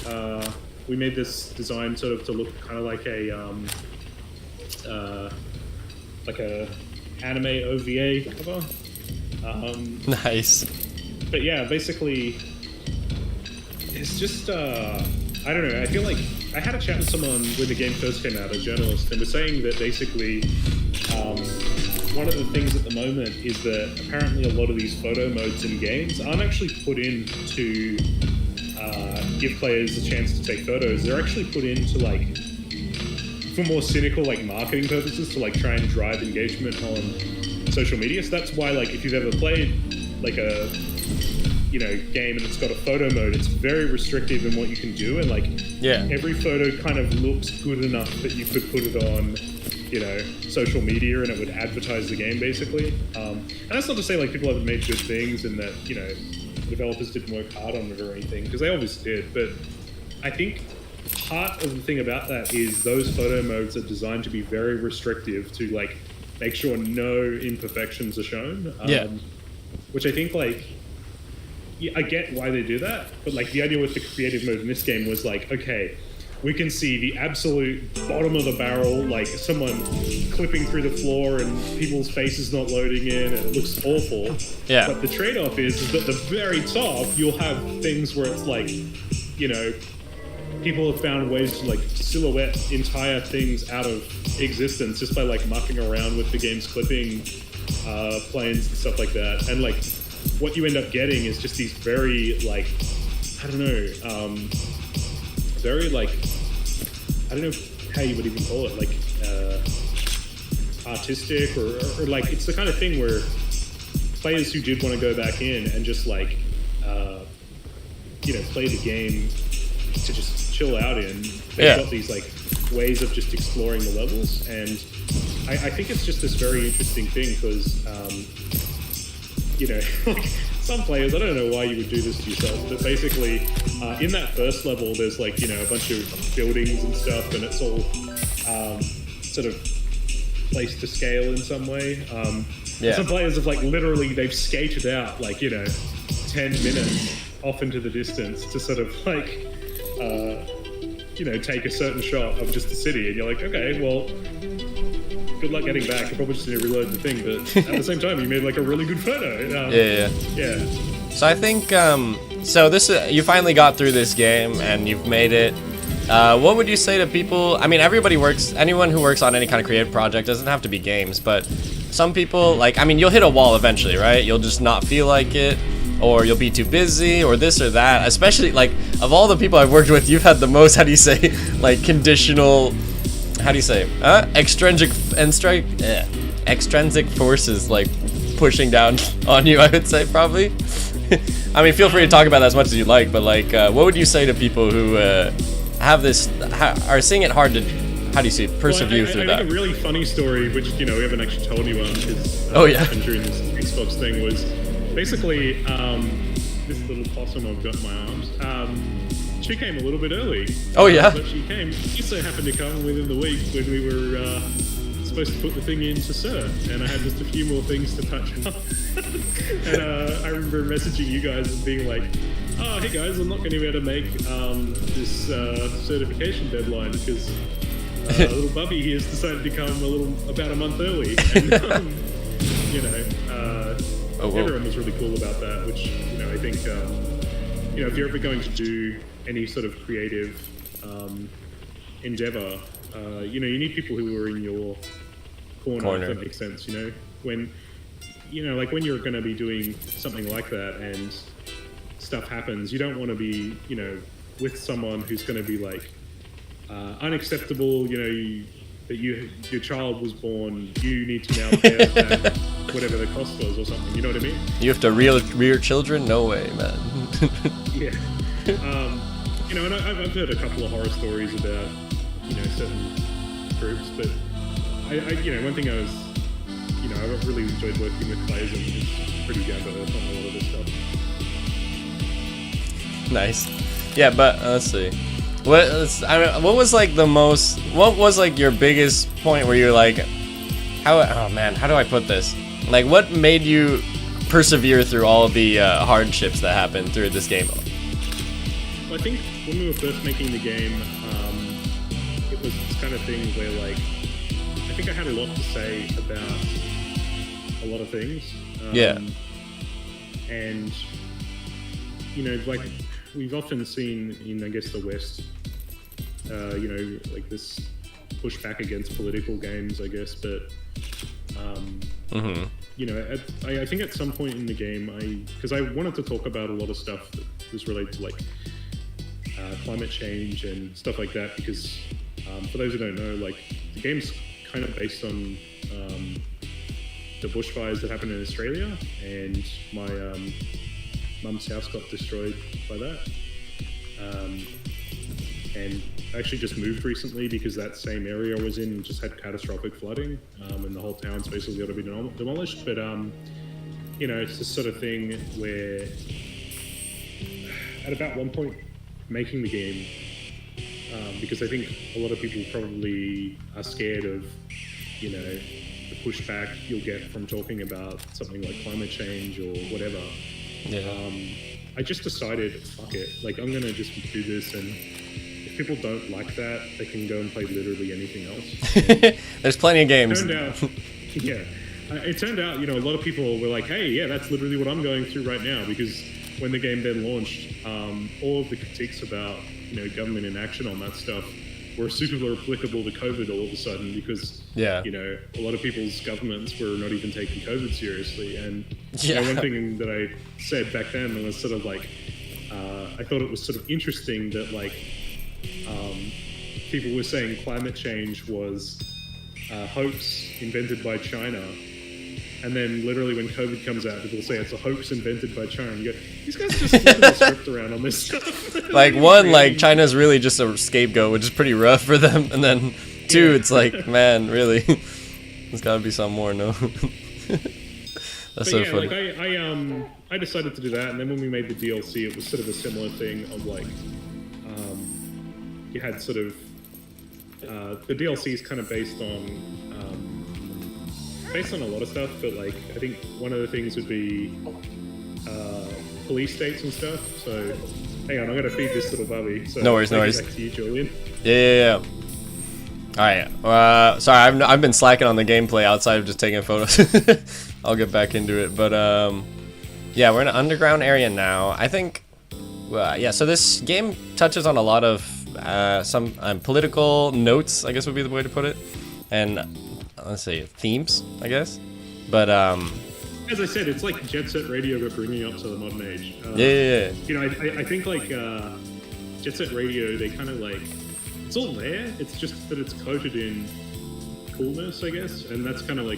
we made this design sort of to look kind of like a anime OVA cover. Nice. But yeah, basically, it's just I don't know. I feel like I had a chat with someone when the game first came out, a journalist, and was saying that basically one of the things at the moment is that apparently a lot of these photo modes in games aren't actually put in to give players a chance to take photos. They're actually put in to like for more cynical like marketing purposes to like try and drive engagement on social media. So that's why like if you've ever played like a game and it's got a photo mode, it's very restrictive in what you can do, and like every photo kind of looks good enough that you could put it on social media and it would advertise the game basically. And that's not to say like people haven't made good things and that developers didn't work hard on it or anything, because they obviously did, but I think part of the thing about that is those photo modes are designed to be very restrictive to like make sure no imperfections are shown. Which I think like I get why they do that, but like the idea with the creative mode in this game was like, okay, we can see the absolute bottom of the barrel, like someone clipping through the floor and people's faces not loading in and it looks awful. Yeah. But the trade-off is that at the very top you'll have things where it's like, people have found ways to like silhouette entire things out of existence just by like mucking around with the game's clipping planes and stuff like that. And like what you end up getting is just these very like, I don't know, very like, I don't know how you would even call it, like artistic or like, it's the kind of thing where players who did want to go back in and just like, play the game to just chill out in, they've got these like ways of just exploring the levels, and I think it's just this very interesting thing because like some players, I don't know why you would do this to yourself, but basically in that first level there's like a bunch of buildings and stuff, and it's all sort of placed to scale in some way. Some players have like literally they've skated out like 10 minutes off into the distance to sort of like take a certain shot of just the city, and you're like, okay, well, good luck getting back. You probably just need to reload the thing, but at the same time, you made like a really good photo. Yeah. So I think so this you finally got through this game and you've made it. What would you say to people? I mean, anyone who works on any kind of creative project, doesn't have to be games, but some people like, I mean, you'll hit a wall eventually, right? You'll just not feel like it, or you'll be too busy, or this or that. Especially like of all the people I've worked with, you've had the most, conditional, extrinsic forces like pushing down on you, I would say, probably. I mean, feel free to talk about that as much as you like, but like what would you say to people who have this, are seeing it hard to, persevere through that? I think a really funny story, which we haven't actually told anyone, because happened during this Xbox thing, was basically this little possum I've got in my arms. She came a little bit early. Oh yeah. But she so happened to come within the week when we were supposed to put the thing into cert, and I had just a few more things to touch up. And I remember messaging you guys and being like, oh, hey guys, I'm not going to be able to make this certification deadline because little Bubby here has decided to come about a month early. And, you know, everyone was really cool about that, which, you know, I think, you know, if you're ever going to do any sort of creative endeavor, you know, you need people who are in your corner, if that makes sense, you know? When, you know, like when you're going to be doing something like that and stuff happens, you don't want to be, you know, with someone who's going to be like unacceptable, you know, that your child was born, you need to now pay us back whatever the cost was or something, you know what I mean? You have to rear children? No way, man. Yeah. You know, and I've heard a couple of horror stories about, you know, certain groups, but I you know, one thing I was, you know, I really enjoyed working with players and it's pretty down to earth on a lot of this stuff. Nice. Yeah, but let's see. What was like the most? What was like your biggest point where you're like, oh man, how do I put this? Like, what made you persevere through all the hardships that happened through this game? Well, I think when we were first making the game, it was this kind of thing where like, I think I had a lot to say about a lot of things. Yeah. And you know, like we've often seen in, I guess, the West, you know, like this pushback against political games, I guess, but you know, I think at some point in the game, because I wanted to talk about a lot of stuff that was related to like climate change and stuff like that, because for those who don't know, like the game's kind of based on the bushfires that happened in Australia, and my mum's house got destroyed by that. And I actually just moved recently because that same area I was in just had catastrophic flooding, and the whole town's basically got to be demolished. But you know, it's this sort of thing where at about one point making the game, because I think a lot of people probably are scared of, you know, the pushback you'll get from talking about something like climate change or whatever. Yeah. I just decided, fuck it, like I'm gonna just do this, and if people don't like that, they can go and play literally anything else. There's plenty of games. It turned out, you know, a lot of people were like, hey, yeah, that's literally what I'm going through right now, because when the game then launched, all of the critiques about, you know, government inaction on that stuff were super applicable to COVID all of a sudden, because, you know, a lot of people's governments were not even taking COVID seriously. And you know, one thing that I said back then was sort of like, I thought it was sort of interesting that like people were saying climate change was a hoax invented by China. And then literally when COVID comes out, people say it's a hoax invented by China. And you go, these guys are just flipping the script around on this stuff. Like one, like China's really just a scapegoat, which is pretty rough for them. And then two, it's like, man, really, there's got to be some more. No, that's so funny. Like I decided to do that, and then when we made the DLC, it was sort of a similar thing of like, you had sort of the DLC is kind of based on a lot of stuff, but like I think one of the things would be police states and stuff. So hang on, I'm gonna feed this little bubby. So no worries. Back to you, Julian. Yeah. All right. Sorry, I've been slacking on the gameplay outside of just taking photos. I'll get back into it, but yeah, we're in an underground area now. I think, yeah. So this game touches on a lot of some political notes, I guess would be the way to put it, and let's see, themes, I guess. But as I said, it's like Jet Set Radio, but bringing it up to the modern age. Yeah. You know, I think like Jet Set Radio, they kind of like, it's all there. It's just that it's coated in coolness, I guess, and that's kind of like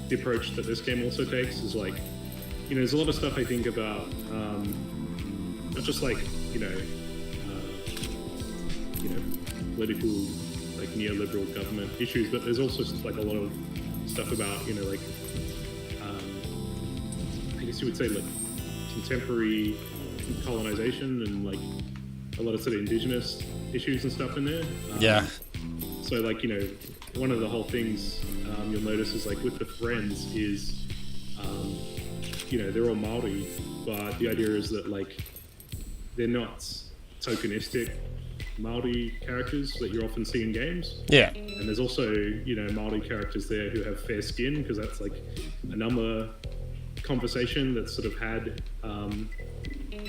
the approach that this game also takes. Is like, you know, there's a lot of stuff I think about, not just like you know, political, like neoliberal government issues, but there's also like a lot of stuff about, you know, like I guess you would say like contemporary colonization and like a lot of sort of indigenous issues and stuff in there. So like, you know, one of the whole things you'll notice is like with the friends is, you know, they're all Maori, but the idea is that like they're not tokenistic Māori characters that you often see in games. Yeah. And there's also, Māori characters there who have fair skin, because that's like another conversation that's sort of had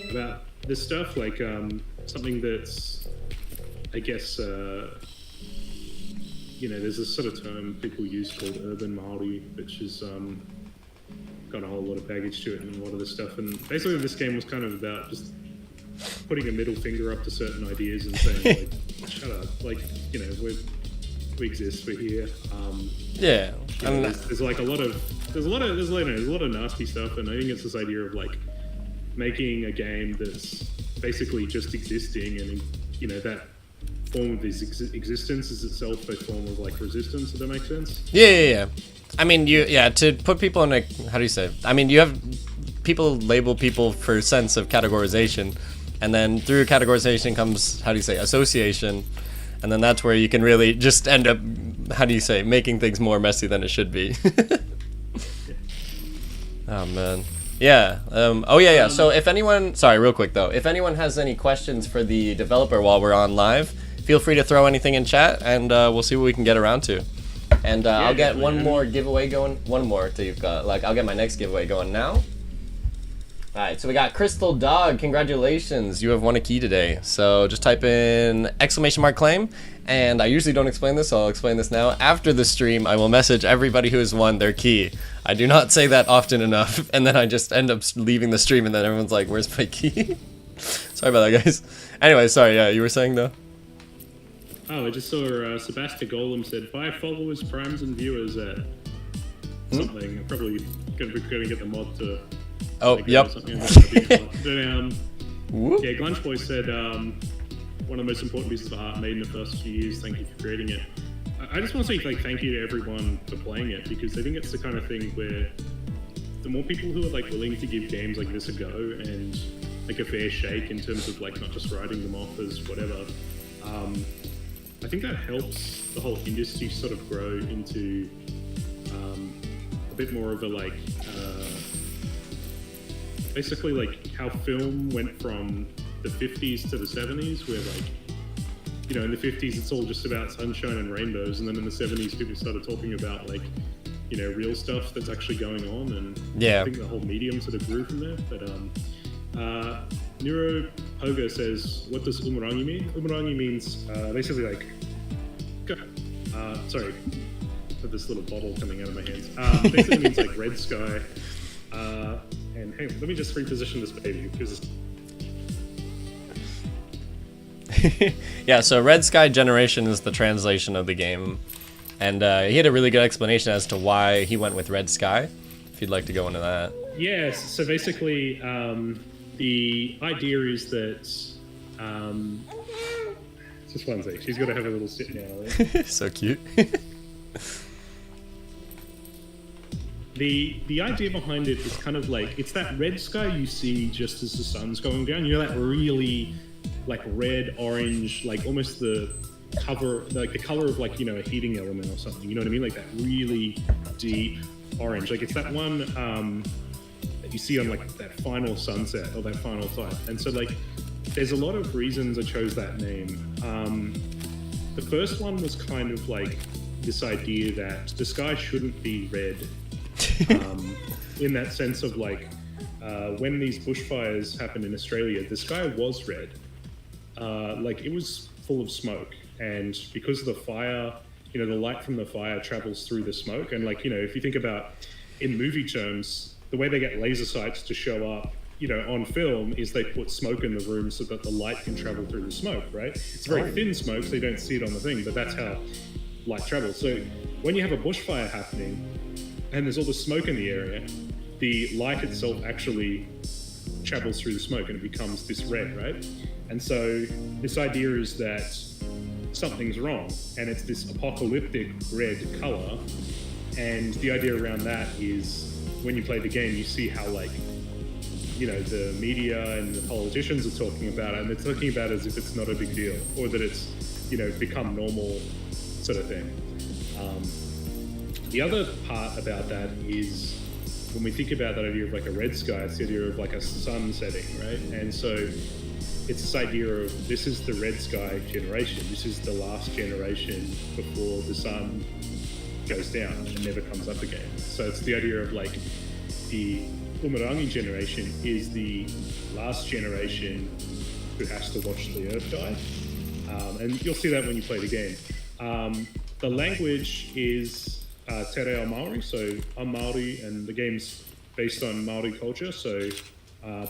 about this stuff. Like something that's, I guess, there's this sort of term people use called urban Māori, which is got a whole lot of baggage to it and a lot of this stuff. And basically this game was kind of about just putting a middle finger up to certain ideas and saying, like, shut up, like, we exist, we're here. Yeah. There's a lot of nasty stuff, and I think it's this idea of like making a game that's basically just existing, and that form of this existence is itself a form of like resistance. Does that make sense? Yeah. I mean, to put people in a, how do you say? I mean, you have people label people for sense of categorization, and then through categorization comes, how do you say, association, and then that's where you can really just end up, how do you say, making things more messy than it should be. Oh man. Yeah. So if anyone, sorry, real quick though, if anyone has any questions for the developer while we're on live, feel free to throw anything in chat, and we'll see what we can get around to. And I'll get one more giveaway going. One more till you've got, I'll get my next giveaway going now. Alright, so we got Crystal Dog. Congratulations, you have won a key today. So just type in !claim, and I usually don't explain this, so I'll explain this now. After the stream, I will message everybody who has won their key. I do not say that often enough, and then I just end up leaving the stream, and then everyone's like, where's my key? Sorry about that, guys. Anyway, sorry, yeah, you were saying though? Oh, I just saw Sebastian Golem said 5 followers, primes, and viewers at something. I'm probably going to get the mod to. Oh, yep. But, Glunch Boy said one of the most important pieces of art made in the first few years. Thank you for creating it. I just want to say thank you to everyone for playing it, because I think it's the kind of thing where the more people who are like willing to give games like this a go and like a fair shake in terms of like not just writing them off as whatever. I think that helps the whole industry sort of grow into a bit more of a like basically like how film went from the 50s to the 70s, where like, in the 50s it's all just about sunshine and rainbows, and then in the 70s people started talking about like, real stuff that's actually going on, and I think the whole medium sort of grew from there. But Nero Poga says, what does Umurangi mean? Umurangi means basically like, sorry, I have this little bottle coming out of my hands. Basically means like red sky. And hang on, let me just reposition this baby, because yeah, so Red Sky Generation is the translation of the game, and he had a really good explanation as to why he went with Red Sky, if you'd like to go into that. Yes, so basically the idea is that just one second, she's got to have a little sit now. Right? So cute. The idea behind it is kind of like, it's that red sky you see just as the sun's going down. That really like red, orange, like almost the cover, like the color of like, a heating element or something. You know what I mean? Like that really deep orange. Like it's that one that you see on like that final sunset or that final sight. And so like, there's a lot of reasons I chose that name. The first one was kind of like this idea that the sky shouldn't be red. In that sense of like, when these bushfires happened in Australia, the sky was red. Like it was full of smoke, and because of the fire, the light from the fire travels through the smoke. And like, if you think about in movie terms, the way they get laser sights to show up, on film is they put smoke in the room so that the light can travel through the smoke, right? It's very thin smoke, so you don't see it on the thing, but that's how light travels. So when you have a bushfire happening, and there's all the smoke in the area, the light itself actually travels through the smoke and it becomes this red, right? And so this idea is that something's wrong, and it's this apocalyptic red color. And the idea around that is when you play the game, you see how like, the media and the politicians are talking about it, and they're talking about it as if it's not a big deal, or that it's, become normal sort of thing. The other part about that is when we think about that idea of like a red sky, it's the idea of like a sun setting, right? And so it's this idea of this is the red sky generation. This is the last generation before the sun goes down and never comes up again. So it's the idea of like the Umurangi generation is the last generation who has to watch the Earth die. And you'll see that when you play the game. The language is Te Reo Maori, so I'm Maori, and the game's based on Maori culture. So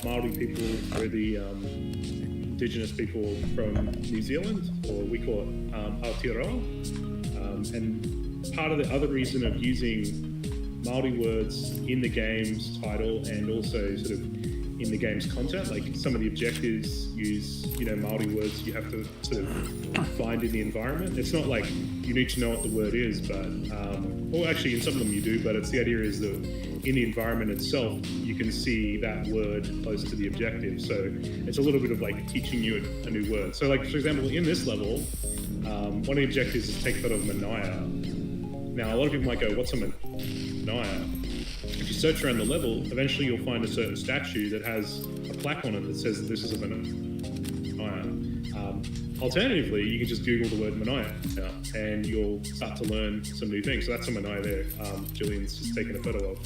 Maori people are the indigenous people from New Zealand, or we call it Aotearoa. And part of the other reason of using Maori words in the game's title and also sort of in the game's content, like some of the objectives use, Maori words you have to sort of find in the environment. It's not like you need to know what the word is, but, or actually in some of them you do, but it's the idea is that in the environment itself, you can see that word close to the objective. So it's a little bit of like teaching you a new word. So like, for example, in this level, one of the objectives is take photo of Manaya. Now, a lot of people might go, what's a Manaya? If you search around the level, eventually you'll find a certain statue that has a plaque on it that says that this is a Manaya. Alternatively, you can just Google the word Manaya and you'll start to learn some new things. So that's a Manaya there. Julian's just taking a photo of.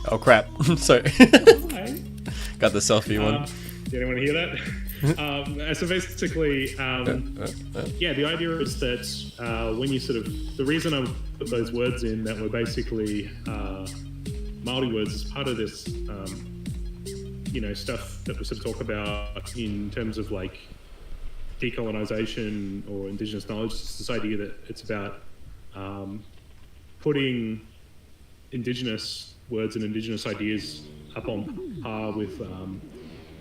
Oh crap! Sorry. Hi. Got the selfie one. Did anyone hear that? So basically, yeah, the idea is that when you sort of, the reason I put those words in that were basically Maori words is part of this, stuff that we sort of talk about in terms of like decolonization or indigenous knowledge. It's this idea that it's about putting indigenous words and indigenous ideas up on par with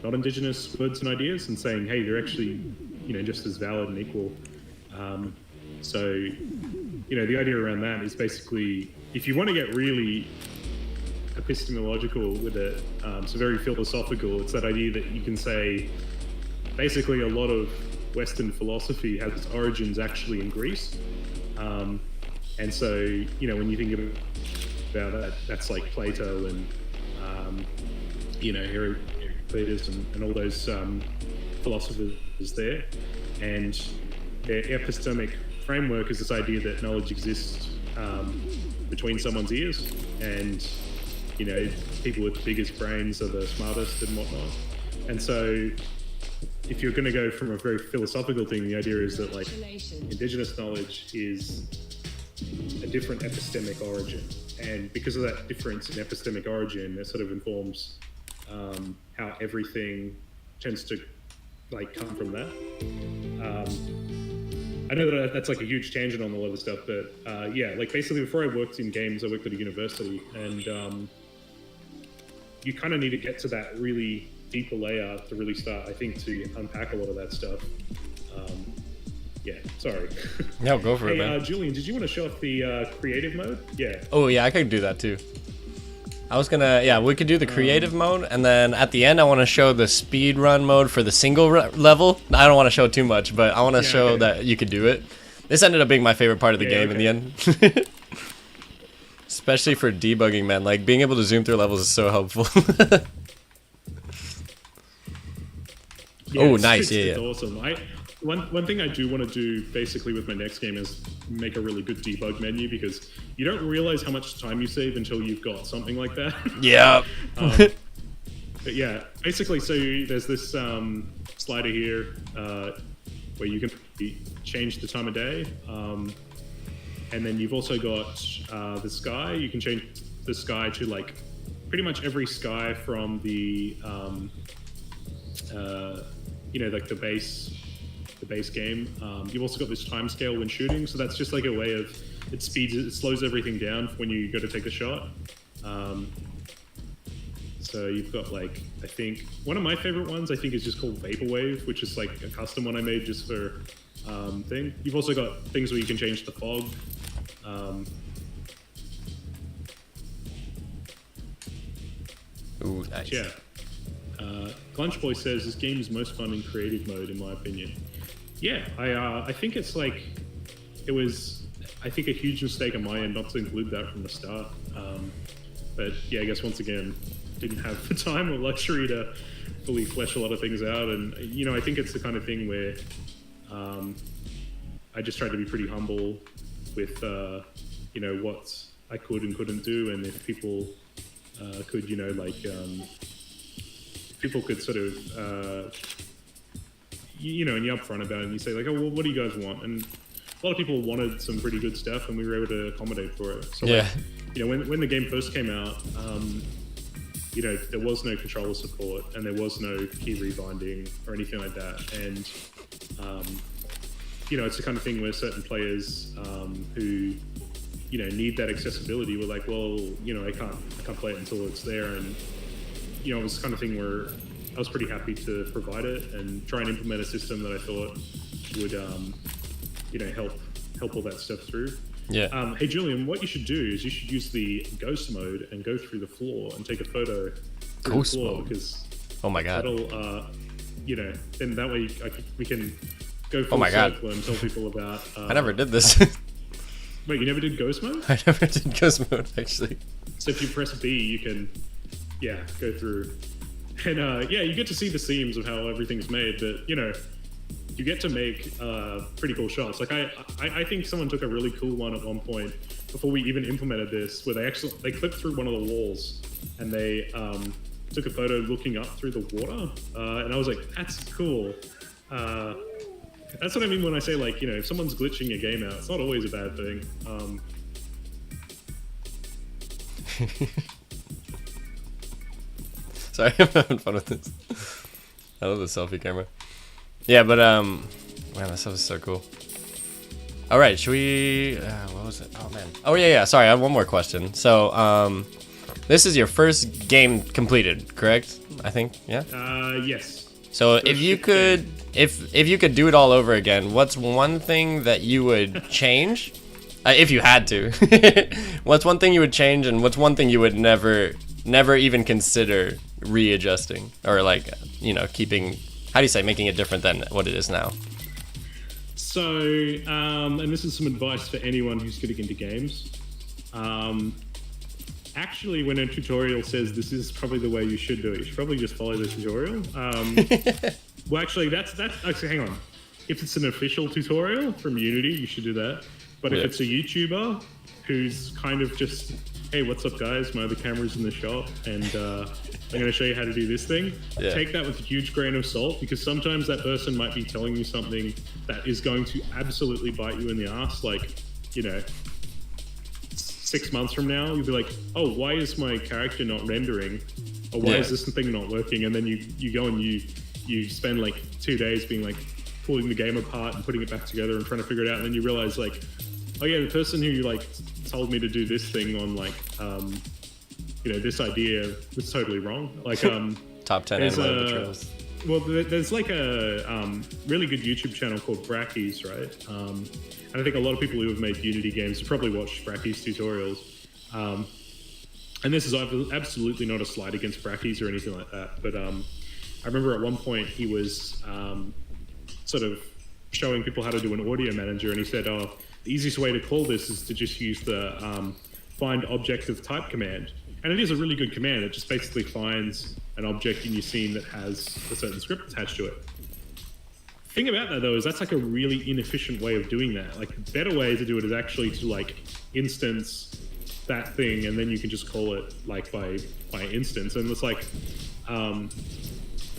not indigenous words and ideas, and saying, hey, they're actually, just as valid and equal. So, the idea around that is basically, if you want to get really epistemological with it, so very philosophical, it's that idea that you can say, basically a lot of Western philosophy has its origins actually in Greece. And so, when you think about that, that's like Plato and, Heraclitus and all those philosophers there. And their epistemic framework is this idea that knowledge exists between someone's ears, and people with the biggest brains are the smartest and whatnot. And so if you're going to go from a very philosophical thing, the idea is that like indigenous knowledge is a different epistemic origin, and because of that difference in epistemic origin, it sort of informs how everything tends to like come from that. I know that that's like a huge tangent on a lot of stuff, but yeah, like basically before I worked in games, I worked at a university, and you kind of need to get to that really deeper layer to really start, I think, to unpack a lot of that stuff. Yeah, sorry. No, go for it, man. Julian, did you want to show off the creative mode? Yeah. Oh, yeah, I could do that too. I was gonna, yeah, we could do the creative mode, and then at the end, I want to show the speed run mode for the single level. I don't want to show too much, but I want to show that you could do it. This ended up being my favorite part of the game in the end. Especially for debugging, man. Like, being able to zoom through levels is so helpful. Yeah, oh, nice, it's awesome. One thing I do want to do basically with my next game is make a really good debug menu, because you don't realize how much time you save until you've got something like that. Yeah. But yeah, basically, so there's this slider here where you can change the time of day. And then you've also got the sky. You can change the sky to like pretty much every sky from the, like the base game. You've also got this time scale when shooting, so that's just like a way of it slows everything down when you go to take a shot. So you've got like, I think one of my favorite ones I think is just called Vaporwave, which is like a custom one I made just for thing. You've also got things where you can change the fog. Ooh, nice. Yeah. Glunch Boy says this game is most fun in creative mode, in my opinion. Yeah, I think it's like, it was, I think, a huge mistake on my end not to include that from the start. But yeah, I guess once again, didn't have the time or luxury to fully flesh a lot of things out. And you know, I think it's the kind of thing where I just tried to be pretty humble with you know, what I could and couldn't do, and if people could, you know, like people could sort of you know, and you're upfront about it, and you say like, oh, well, what do you guys want? And a lot of people wanted some pretty good stuff, and we were able to accommodate for it. So yeah. like, you know, when the game first came out, you know, there was no controller support and there was no key rebinding or anything like that. And you know, it's the kind of thing where certain players who, you know, need that accessibility were like, well, you know, I can't play it until it's there. And you know, it was the kind of thing where I was pretty happy to provide it and try and implement a system that I thought would, you know, help all that stuff through. Yeah. Hey Julian, what you should do is you should use the ghost mode and go through the floor and take a photo through Ghost the floor, mode? because Oh my god. that'll, you know, then that way we can go full Oh my god. circle and tell people about. I never did this. Wait, you never did ghost mode? I never did ghost mode actually. So if you press B, you can, yeah, go through, and yeah, you get to see the seams of how everything's made. But you know, you get to make pretty cool shots. Like I think someone took a really cool one at one point before we even implemented this, where they clipped through one of the walls and they took a photo looking up through the water, and I was like, that's cool. That's what I mean when I say, like, you know, if someone's glitching a game out, it's not always a bad thing. Sorry, I'm having fun with this. I love the selfie camera. Yeah, but man, that stuff is so cool. All right, should we? What was it? Oh man. Oh yeah. Sorry, I have one more question. So, this is your first game completed, correct? I think. Yeah. Yes. So if you could, if you could do it all over again, what's one thing that you would change, if you had to? What's one thing you would change, and what's one thing you would never even consider readjusting, or like, you know, keeping? How do you say, making it different than what it is now? So, and this is some advice for anyone who's getting into games. Actually, when a tutorial says this is probably the way you should do it, you should probably just follow the tutorial. Well, actually, that's actually, hang on. If it's an official tutorial from Unity, you should do that. But if it's a YouTuber who's kind of just, hey, what's up, guys? My other camera's in the shop, and I'm going to show you how to do this thing. Yeah. Take that with a huge grain of salt, because sometimes that person might be telling you something that is going to absolutely bite you in the ass. Like, you know, 6 months from now, you'll be like, oh, why is my character not rendering? Or why is this thing not working? And then you go and you spend like 2 days being like pulling the game apart and putting it back together and trying to figure it out. And then you realize, like, oh yeah, the person who like told me to do this thing on like, you know, this idea was totally wrong. Like, Top 10 animated betrayals. Well, there's like a really good YouTube channel called Brackies, right? And I think a lot of people who have made Unity games have probably watched Brackies tutorials. And this is absolutely not a slight against Brackies or anything like that. But I remember at one point he was sort of showing people how to do an audio manager, and he said, oh, the easiest way to call this is to just use the find object of type command. And it is a really good command. It just basically finds an object in your scene that has a certain script attached to it. Thing about that, though, is that's like a really inefficient way of doing that. Like, a better way to do it is actually to like instance that thing, and then you can just call it like by instance. And it's like,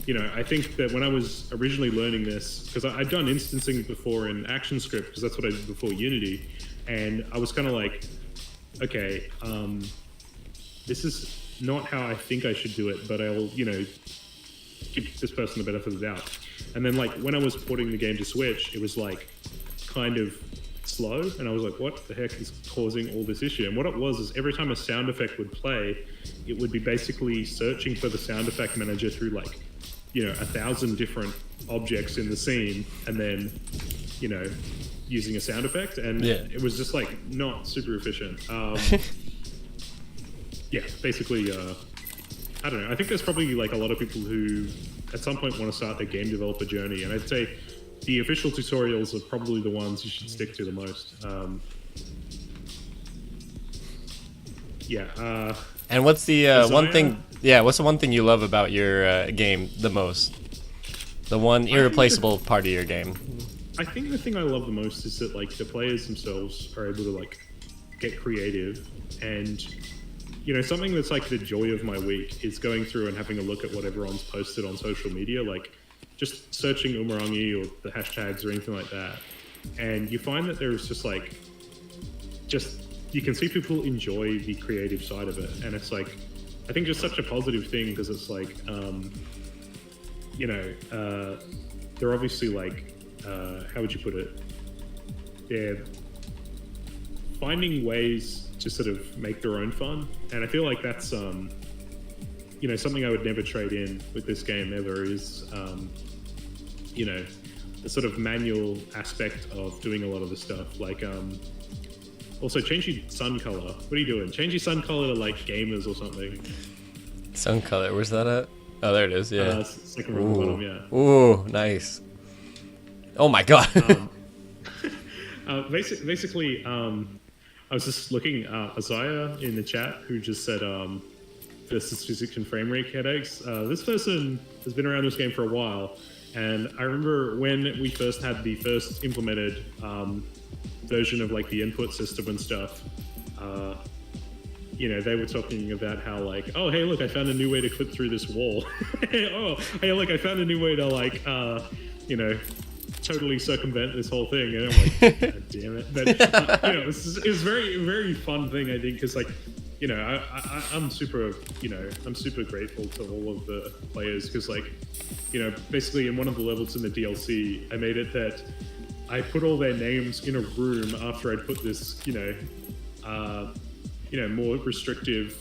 you know, I think that when I was originally learning this, because I'd done instancing before in ActionScript, because that's what I did before Unity, and I was kind of like, okay, this is not how I think I should do it, but I'll, you know, give this person the benefit of the doubt. And then, like, when I was porting the game to Switch, it was like kind of slow, and I was like, what the heck is causing all this issue? And what it was is every time a sound effect would play, it would be basically searching for the sound effect manager through like, you know, 1,000 different objects in the scene, and then, you know, using a sound effect, and it was just like not super efficient. Yeah, basically, I don't know. I think there's probably like a lot of people who at some point want to start their game developer journey, and I'd say the official tutorials are probably the ones you should stick to the most. Yeah. And what's the one thing? Yeah, what's the one thing you love about your game the most? The one irreplaceable part of your game. I think the thing I love the most is that like the players themselves are able to like get creative, and you know, something that's like the joy of my week is going through and having a look at what everyone's posted on social media, like just searching Umurangi or the hashtags or anything like that, and you find that there's just like you can see people enjoy the creative side of it, and it's like I think just such a positive thing because it's like you know, they're obviously like how would you put it? They're finding ways to sort of make their own fun, and I feel like that's you know, something I would never trade in with this game ever is you know, the sort of manual aspect of doing a lot of the stuff. Like also change your sun color. What are you doing? Change your sun color to like gamers or something. Sun color, where's that at? Oh, there it is. Yeah. Second from the bottom. Yeah. Ooh, nice. Oh my god. Basically, I was just looking at Isaiah in the chat who just said versus physics and frame rate headaches. This person has been around this game for a while, and I remember when we first had the first implemented version of like the input system and stuff. You know, they were talking about how like, oh, hey, look, I found a new way to clip through this wall. Oh, hey, look, I found a new way to like, you know, totally circumvent this whole thing. And I'm like, God damn it. But, you know, it was very, very fun thing, I think, because like, you know, I'm super, you know, I'm super grateful to all of the players because like, you know, basically in one of the levels in the DLC, I made it that I put all their names in a room after I'd put this, you know, more restrictive,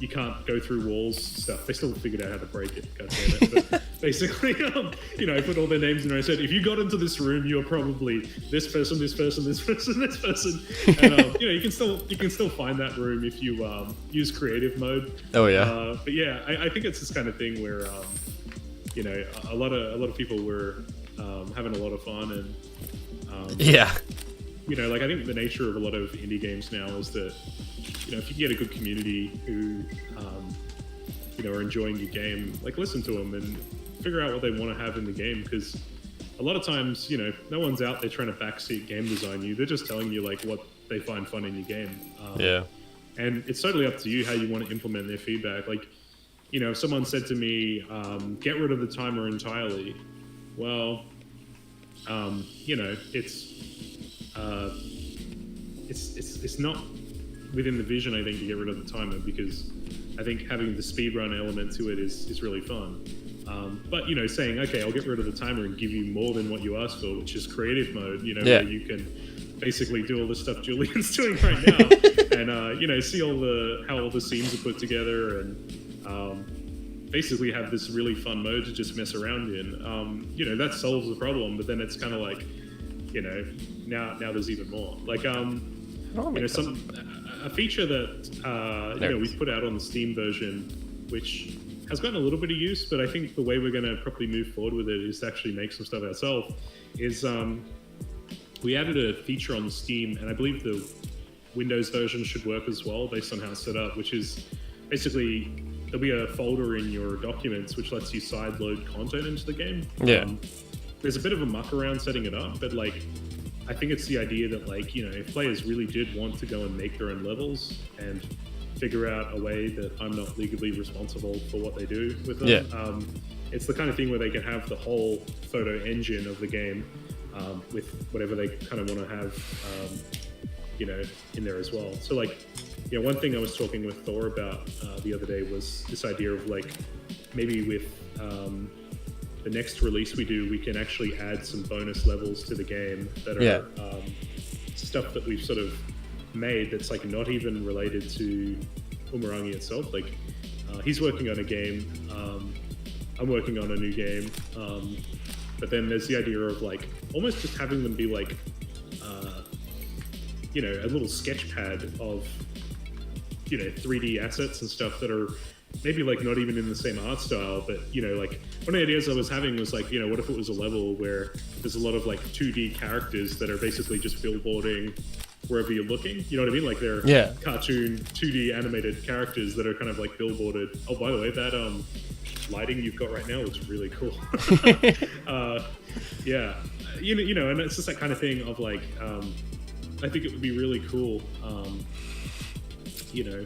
you can't go through walls stuff. They still figured out how to break it, god damn it. But basically, you know, I put all their names in and I said, if you got into this room, you're probably this person, this person, this person, this person. And, you know, you can still find that room if you use creative mode. Oh yeah. But yeah, I think it's this kind of thing where, you know, a lot of people were having a lot of fun and yeah. You know, like I think the nature of a lot of indie games now is that, you know, if you get a good community who, you know, are enjoying your game, like listen to them and figure out what they want to have in the game. Because a lot of times, you know, no one's out there trying to backseat game design you. They're just telling you like what they find fun in your game. Yeah. And it's totally up to you how you want to implement their feedback. Like, you know, if someone said to me, get rid of the timer entirely, well, you know, it's not within the vision, I think, to get rid of the timer, because I think having the speedrun element to it is really fun. But, you know, saying, okay, I'll get rid of the timer and give you more than what you asked for, which is creative mode, you know, where you can basically do all the stuff Julian's doing right now and, you know, see how all the scenes are put together and basically have this really fun mode to just mess around in. You know, that solves the problem, but then it's kind of like, you know, now there's even more. Like, you know, a feature that you know, we put out on the Steam version, which has gotten a little bit of use, but I think the way we're going to properly move forward with it is to actually make some stuff ourselves. Is we added a feature on Steam, and I believe the Windows version should work as well, based on how it's set up, which is basically there'll be a folder in your documents which lets you sideload content into the game. Yeah. There's a bit of a muck around setting it up, but like, I think it's the idea that like, you know, if players really did want to go and make their own levels and figure out a way that I'm not legally responsible for what they do with them, it's the kind of thing where they can have the whole photo engine of the game with whatever they kind of want to have, you know, in there as well. So like, you know, one thing I was talking with Thor about the other day was this idea of like, maybe with the next release we do, we can actually add some bonus levels to the game that are stuff that we've sort of made that's like not even related to Umurangi itself. Like he's working on a game, I'm working on a new game, but then there's the idea of like almost just having them be like you know, a little sketch pad of, you know, 3D assets and stuff that are maybe like not even in the same art style, but you know, like one of the ideas I was having was like, you know, what if it was a level where there's a lot of like 2D characters that are basically just billboarding wherever you're looking. You know what I mean? Like they're Yeah. cartoon 2D animated characters that are kind of like billboarded. Oh, by the way, that lighting you've got right now looks really cool. Yeah, you know, and it's just that kind of thing of like, I think it would be really cool, you know,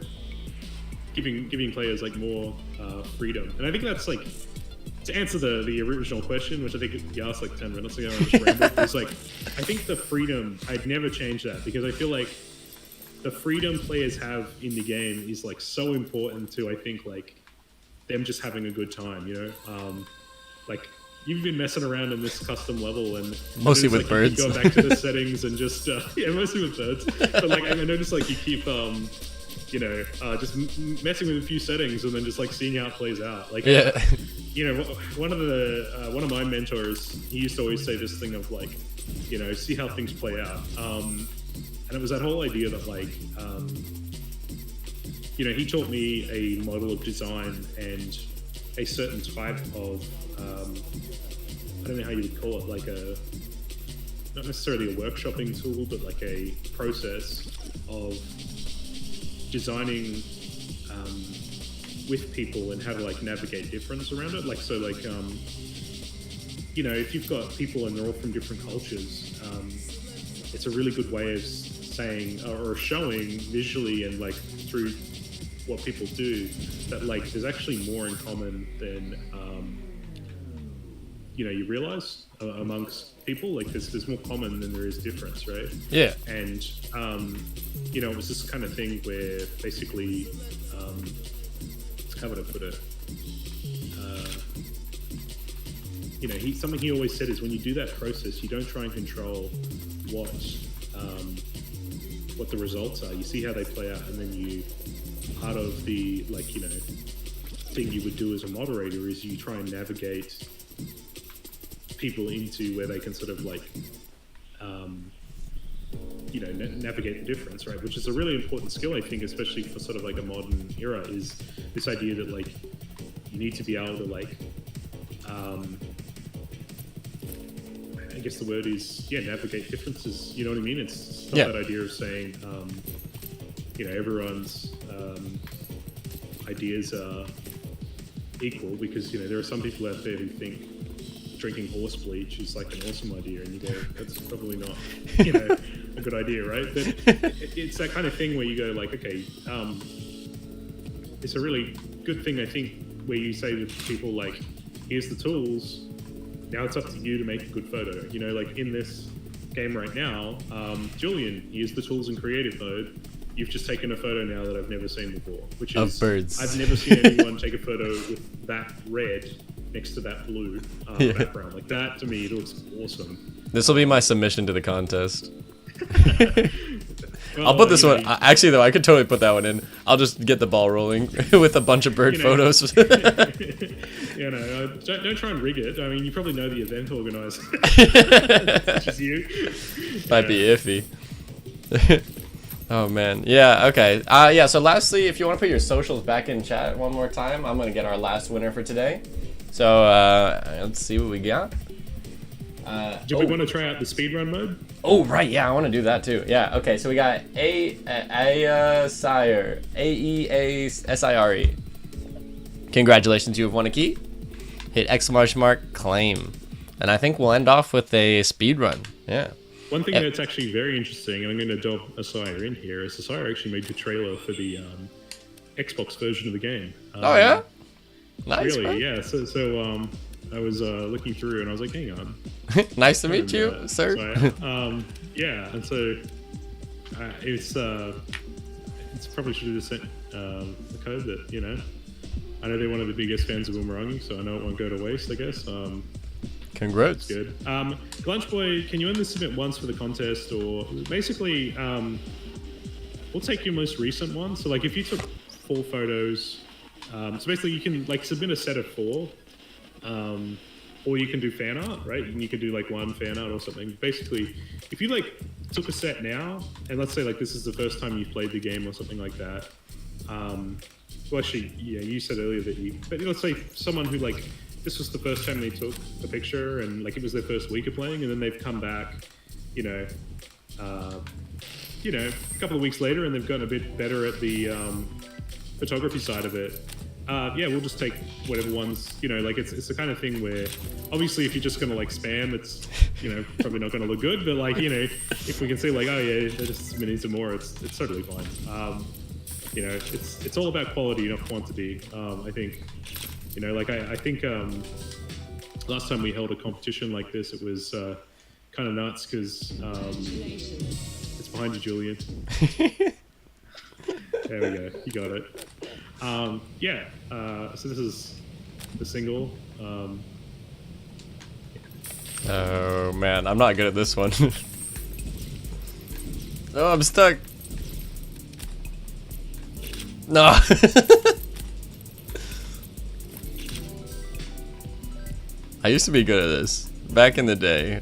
giving players like more freedom. And I think that's like, to answer the original question, which I think you asked like 10 minutes ago, I just rambled, it's like, I think the freedom, I'd never change that, because I feel like the freedom players have in the game is like so important to, I think, like them just having a good time, you know? Like, you've been messing around in this custom level, and mostly with like, birds. You go back to the settings and just yeah, mostly with birds. But like I noticed, like you keep you know, just messing with a few settings and then just like seeing how it plays out. Like, Yeah. You know, one of my mentors, he used to always say this thing of like, you know, see how things play out. And it was that whole idea that like, you know, he taught me a model of design and a certain type of, I don't know how you would call it, like not necessarily a workshopping tool, but like a process of designing with people and how to like navigate difference around it. Like, so like, you know, if you've got people and they're all from different cultures, it's a really good way of saying or showing visually and like through what people do that like there's actually more in common than you know, you realize amongst people. Like there's more common than there is difference, right? Yeah. And you know, it was this kind of thing where basically how would I put it, you know, something he always said is when you do that process, you don't try and control what the results are. You see how they play out, and then you, part of the, like, you know, thing you would do as a moderator is you try and navigate people into where they can sort of like, you know, navigate the difference, right? Which is a really important skill, I think, especially for sort of like a modern era, is this idea that like you need to be able to like, I guess the word is, yeah, navigate differences. You know what I mean? It's not that idea of saying, you know, everyone's ideas are equal, because, you know, there are some people out there who think drinking horse bleach is like an awesome idea, and you go, that's probably not, you know, a good idea, right? But it's that kind of thing where you go like, okay, it's a really good thing, I think, where you say to people like, here's the tools, now it's up to you to make a good photo. You know, like in this game right now, Julian, use the tools in creative mode. You've just taken a photo now that I've never seen before, which is of birds. I've never seen anyone take a photo with that red next to that blue background. Like that, to me, it looks awesome. This will be my submission to the contest. Well, I'll put this one. Actually, though, I could totally put that one in. I'll just get the ball rolling with a bunch of bird photos. You know, don't try and rig it. I mean, you probably know the event organizer, which is you. Might be iffy. Oh man, yeah, okay. Yeah, so lastly, if you want to put your socials back in chat one more time, I'm going to get our last winner for today. So, let's see what we got. Do we want to try out the speedrun mode? Oh, right, yeah, I want to do that too. Yeah, okay, so we got Sire, Aeasire. Congratulations, you have won a key. Hit exclamation mark, claim. And I think we'll end off with a speedrun, yeah. One thing that's actually very interesting, and I'm going to dob Asire in here, is Asire actually made the trailer for the Xbox version of the game. Oh, yeah? Nice, really, man. yeah. So I was looking through, and I was like, hang on. Nice to meet you, sir. Yeah, and so it's probably should have just sent the code that, you know, I know they're one of the biggest fans of Umurangi, so I know it won't go to waste, I guess. Congrats. Good. Lunch Boy, can you only submit once for the contest, or basically, we'll take your most recent one. So like if you took 4 photos, so basically you can like submit a set of 4, or you can do fan art, right? You could do like 1 fan art or something. Basically, if you like took a set now, and let's say like this is the first time you've played the game or something like that. Well, actually, yeah, you said earlier that but let's say someone who like, this was the first time they took a picture and like it was their first week of playing, and then they've come back, you know, you know, a couple of weeks later, and they've gotten a bit better at the photography side of it. Yeah, we'll just take whatever ones, you know, like it's the kind of thing where obviously if you're just going to like spam, it's, you know, probably not going to look good, but like, you know, if we can see like, oh yeah, they're just submitting some more, it's totally fine. You know, it's all about quality, not quantity. I think, you know, like I think last time we held a competition like this, it was kind of nuts because it's behind you, Julian. There we go. You got it. Yeah. So this is the single. Oh man, I'm not good at this one. Oh, I'm stuck. No. I used to be good at this back in the day.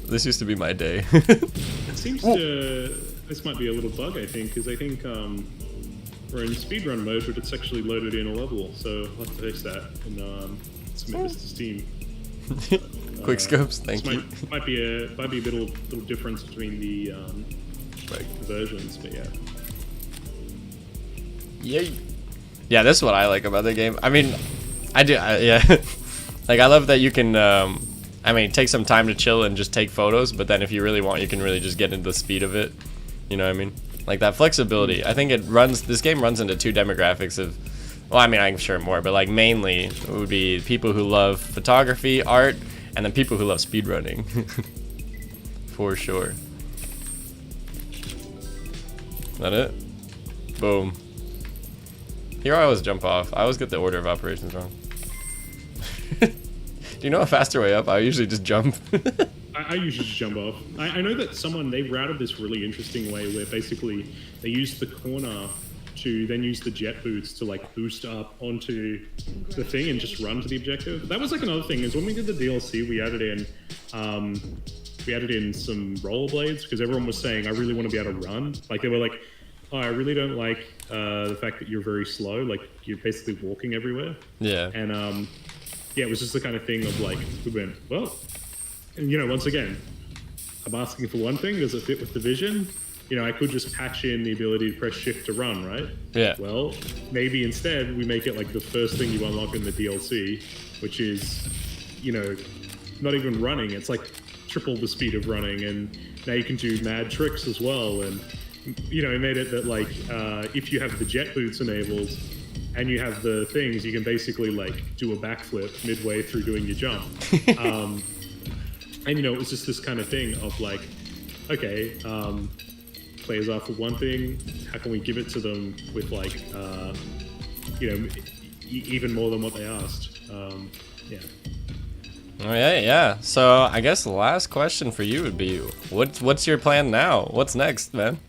This used to be my day. It seems to. This might be a little bug, I think, because I think we're in speedrun mode, but it's actually loaded in a level, so I'll have to fix that and submit this to Steam. Quick scopes, thank you. Might be a little difference between the versions, but yeah. Yeah, that's what I like about the game. I mean, yeah. Like, I love that you can, I mean, take some time to chill and just take photos, but then if you really want, you can really just get into the speed of it. You know what I mean? Like, that flexibility. I think this game runs into two demographics of, well, I mean, I'm sure more, but like mainly it would be people who love photography, art, and then people who love speedrunning. For sure. Is that it? Boom. Here I always jump off. I always get the order of operations wrong. Do you know a faster way up? I usually just jump. I usually just jump off. I know that they routed this really interesting way where basically they used the corner to then use the jet boots to like boost up onto the thing and just run to the objective. That was like another thing is when we did the DLC, we added in some rollerblades because everyone was saying, I really want to be able to run. Like they were like, oh, I really don't like the fact that you're very slow. Like you're basically walking everywhere. Yeah. And yeah, it was just the kind of thing of like, we went, well, and you know, once again, I'm asking for one thing, does it fit with the vision? You know, I could just patch in the ability to press shift to run, right? Yeah. Well, maybe instead we make it like the first thing you unlock in the DLC, which is, you know, not even running. It's like triple the speed of running, and now you can do mad tricks as well. And, you know, it made it that like, if you have the jet boots enabled, and you have the things, you can basically like do a backflip midway through doing your jump. And you know, it was just this kind of thing of like, okay, players ask for one thing, how can we give it to them with like, you know, even more than what they asked? Yeah. Oh yeah. So I guess the last question for you would be, what's your plan now? What's next, man?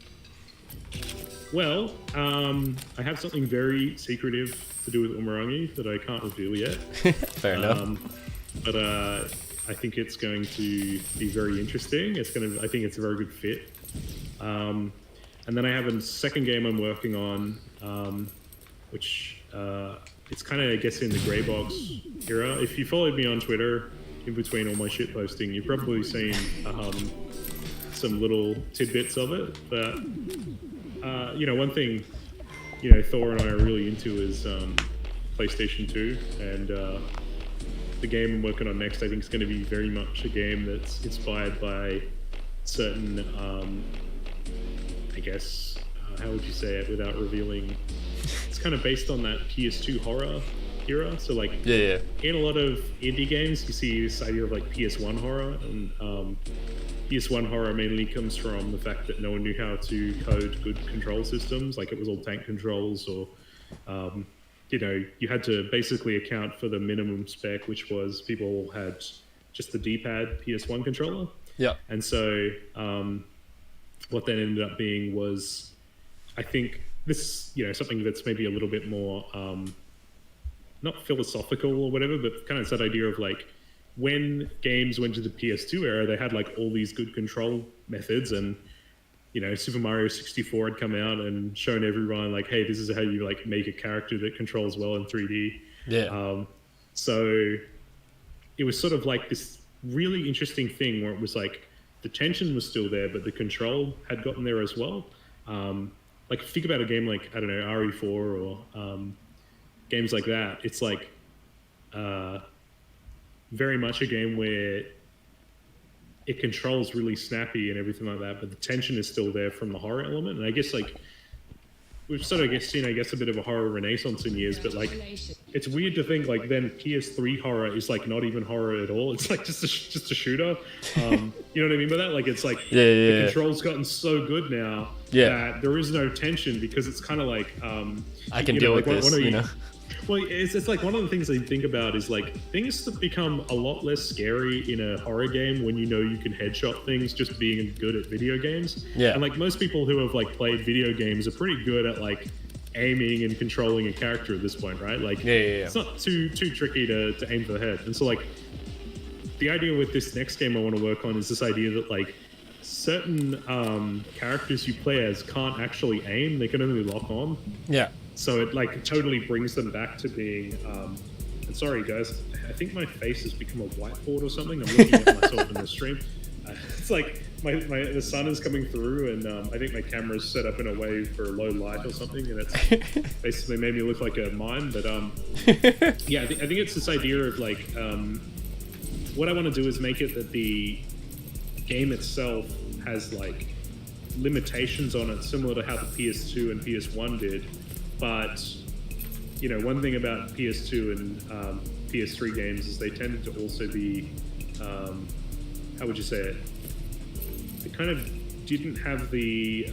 Well, I have something very secretive to do with Umurangi that I can't reveal yet. Fair enough. But I think it's going to be very interesting. I think it's a very good fit. And then I have a second game I'm working on, which it's kind of, I guess, in the grey box era. If you followed me on Twitter, in between all my shit posting, you've probably seen some little tidbits of it. But you know, one thing, you know, Thor and I are really into is PlayStation 2, and the game I'm working on next, I think, is going to be very much a game that's inspired by certain, I guess, how would you say it without revealing? It's kind of based on that PS2 horror era. So, like, Yeah. in a lot of indie games, you see this idea of like PS1 horror, and PS1 horror mainly comes from the fact that no one knew how to code good control systems. Like it was all tank controls, or you know, you had to basically account for the minimum spec, which was people had just the D-pad PS1 controller. Yeah. And so what that ended up being was, I think this, you know, something that's maybe a little bit more not philosophical or whatever, but kind of that idea of like, when games went to the PS2 era, they had like all these good control methods, and you know, Super Mario 64 had come out and shown everyone like, hey, this is how you like make a character that controls well in 3D. Yeah. So it was sort of like this really interesting thing where it was like the tension was still there, but the control had gotten there as well. Like think about a game like, I don't know, RE4 or games like that. It's like very much a game where it controls really snappy and everything like that, but the tension is still there from the horror element. And I guess like we've sort of seen, I guess, a bit of a horror renaissance in years, but like it's weird to think like then PS3 horror is like not even horror at all. It's like just a shooter. You know what I mean by that? Like it's like the control's gotten so good now that there is no tension because it's kind of like I can deal with this, you know. Well, it's like one of the things I think about is like things that become a lot less scary in a horror game when you know you can headshot things just being good at video games. Yeah. And like most people who have like played video games are pretty good at like aiming and controlling a character at this point, right? Like it's not too tricky to aim for the head. And so like the idea with this next game I want to work on is this idea that like certain characters you play as can't actually aim, they can only lock on. Yeah. So it like totally brings them back to being. And sorry guys, I think my face has become a whiteboard or something. I'm looking at myself in the stream. It's like the sun is coming through, and I think my camera's set up in a way for low light or something, and it's basically made me look like a mime. But yeah, I think it's this idea of like what I want to do is make it that the game itself has like limitations on it, similar to how the PS2 and PS1 did. But you know, one thing about PS2 and PS3 games is they tended to also be, how would you say it? They kind of didn't have the,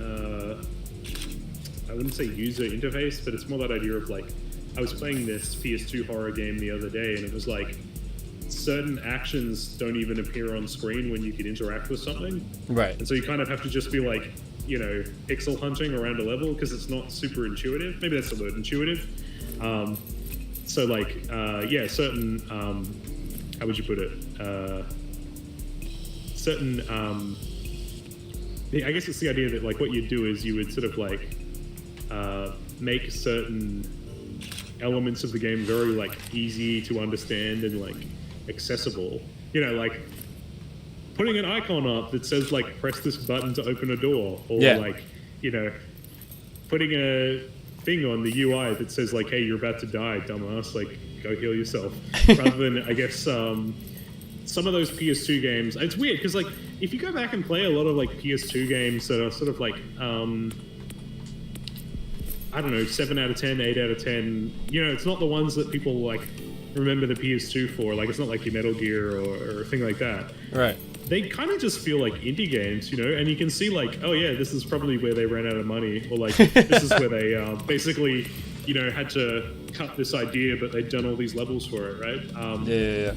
I wouldn't say user interface, but it's more that idea of like, I was playing this PS2 horror game the other day, and it was like, certain actions don't even appear on screen when you can interact with something. Right. And so you kind of have to just be like, you know, pixel hunting around a level because it's not super intuitive. Maybe that's the word, intuitive. So like, yeah, certain, how would you put it? Certain, I guess it's the idea that like what you'd do is you would sort of like make certain elements of the game very like easy to understand and like accessible. You know, like putting an icon up that says like press this button to open a door, or like, you know, putting a thing on the UI that says like, hey, you're about to die, dumbass, like go heal yourself. Rather than, I guess, some of those PS2 games, it's weird because like if you go back and play a lot of like PS2 games that are sort of like I don't know, 7 out of 10, 8 out of 10, you know, it's not the ones that people like remember the PS2 for. Like it's not like your Metal Gear or a thing like that. Right. They kind of just feel like indie games, you know, and you can see like, oh yeah, this is probably where they ran out of money, or like this is where they basically, you know, had to cut this idea, but they'd done all these levels for it, right? Yeah.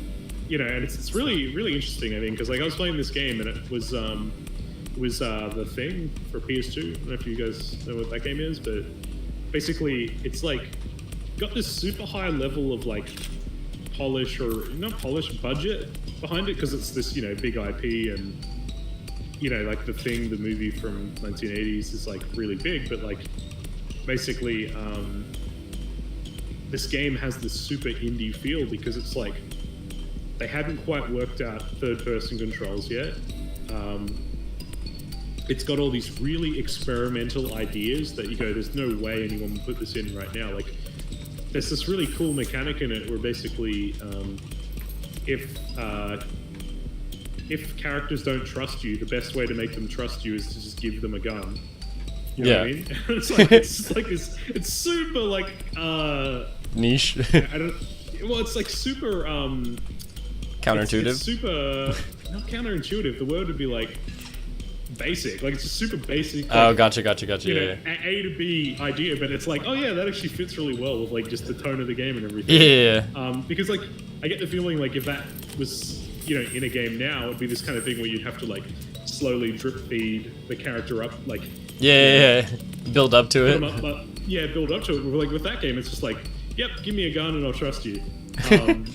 You know, and it's really, really interesting, I think, because like I was playing this game and it was The Thing for PS2. I don't know if you guys know what that game is, but basically it's like got this super high level of like polish, or not polish, budget behind it, because it's this, you know, big IP, and you know, like The Thing, the movie from 1980s, is like really big, but like basically this game has this super indie feel because it's like they hadn't quite worked out third-person controls yet. It's got all these really experimental ideas that you go, there's no way anyone would put this in right now. Like, there's this really cool mechanic in it where basically, if characters don't trust you, the best way to make them trust you is to just give them a gun. You know what I mean? It's super like niche. It's like super counterintuitive. It's super not counterintuitive. The word would be like basic. Like it's a super basic. Oh, like, gotcha. You know, A to B idea, but it's like, oh yeah, that actually fits really well with like just the tone of the game and everything. Yeah. Because like I get the feeling like if that was, you know, in a game now, it'd be this kind of thing where you'd have to like slowly drip feed the character up, like build up to it. Build up to it. Like with that game, it's just like, yep, give me a gun and I'll trust you.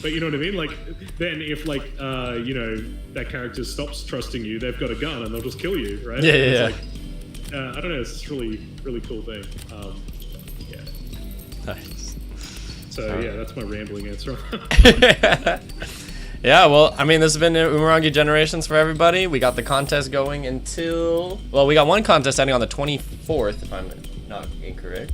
But you know what I mean? Like then if like you know, that character stops trusting you, they've got a gun and they'll just kill you, right? Like, I don't know. It's a really, really cool thing. Nice. So yeah, that's my rambling answer. Yeah, well, I mean, this has been Umurangi Generations for everybody. We got the contest going until... Well, we got one contest ending on the 24th, if I'm not incorrect.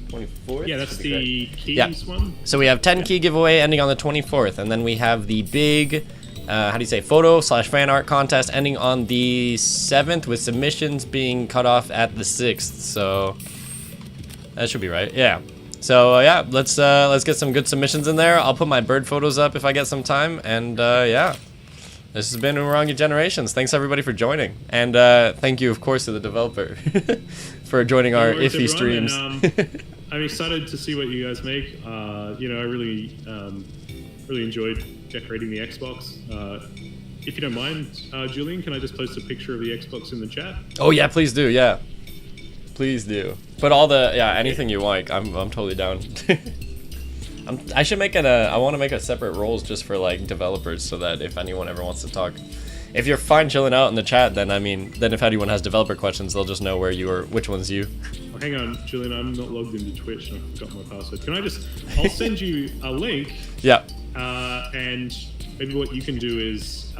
24th? Yeah, that's the keys one. So we have 10 key giveaway ending on the 24th, and then we have the big, how do you say, photo/fan art contest ending on the 7th, with submissions being cut off at the 6th. So that should be right. Yeah. So yeah, let's get some good submissions in there. I'll put my bird photos up if I get some time, and yeah. This has been Umurangi Generations. Thanks everybody for joining, and thank you, of course, to the developer for joining our iffy streams. And, I'm excited to see what you guys make. You know, I really enjoyed decorating the Xbox. If you don't mind, Julian, can I just post a picture of the Xbox in the chat? Oh yeah, please do. Yeah, please do. Put all the anything you like. I'm totally down. I should make I want to make a separate roles just for like developers, so that if anyone ever wants to talk, if you're fine chilling out in the chat, then then if anyone has developer questions, they'll just know which one's you. Oh, hang on, Julian, I'm not logged into Twitch and I forgot my password. I'll send you a link. Yeah. And maybe what you can do is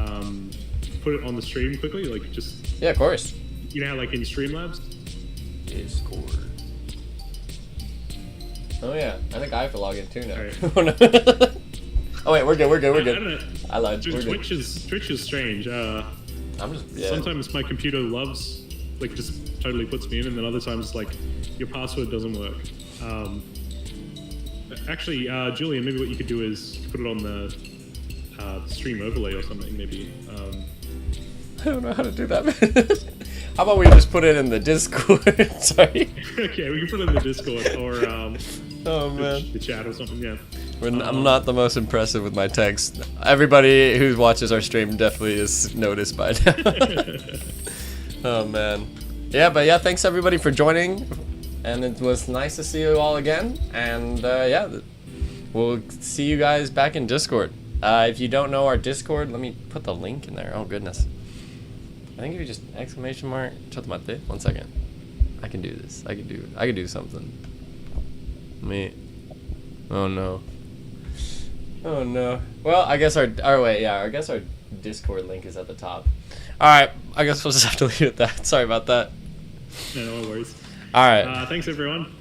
put it on the stream quickly, like just. Yeah, of course. You know how like in Streamlabs? Discord. Oh yeah, I think I have to log in too now. Right. Oh wait, we're good. I don't know. I lied. Twitch is strange. Sometimes my computer loves, like, just totally puts me in, and then other times like your password doesn't work. Actually, Julian, maybe what you could do is put it on the stream overlay or something. Maybe. I don't know how to do that. How about we just put it in the Discord? Sorry. Okay, we can put it in the Discord or oh man, the chat or something. Yeah. I'm not the most impressive with my text. Everybody who watches our stream definitely is noticed by now. Oh man. Yeah, but yeah, thanks everybody for joining, and it was nice to see you all again. And yeah, we'll see you guys back in Discord. If you don't know our Discord, let me put the link in there. Oh goodness. I think if you just exclamation mark, one second. I can do this. I can do something. Oh no. Oh no. Well, I guess our Discord link is at the top. All right. I guess we'll just have to leave it at that. Sorry about that. No worries. All right. Thanks everyone.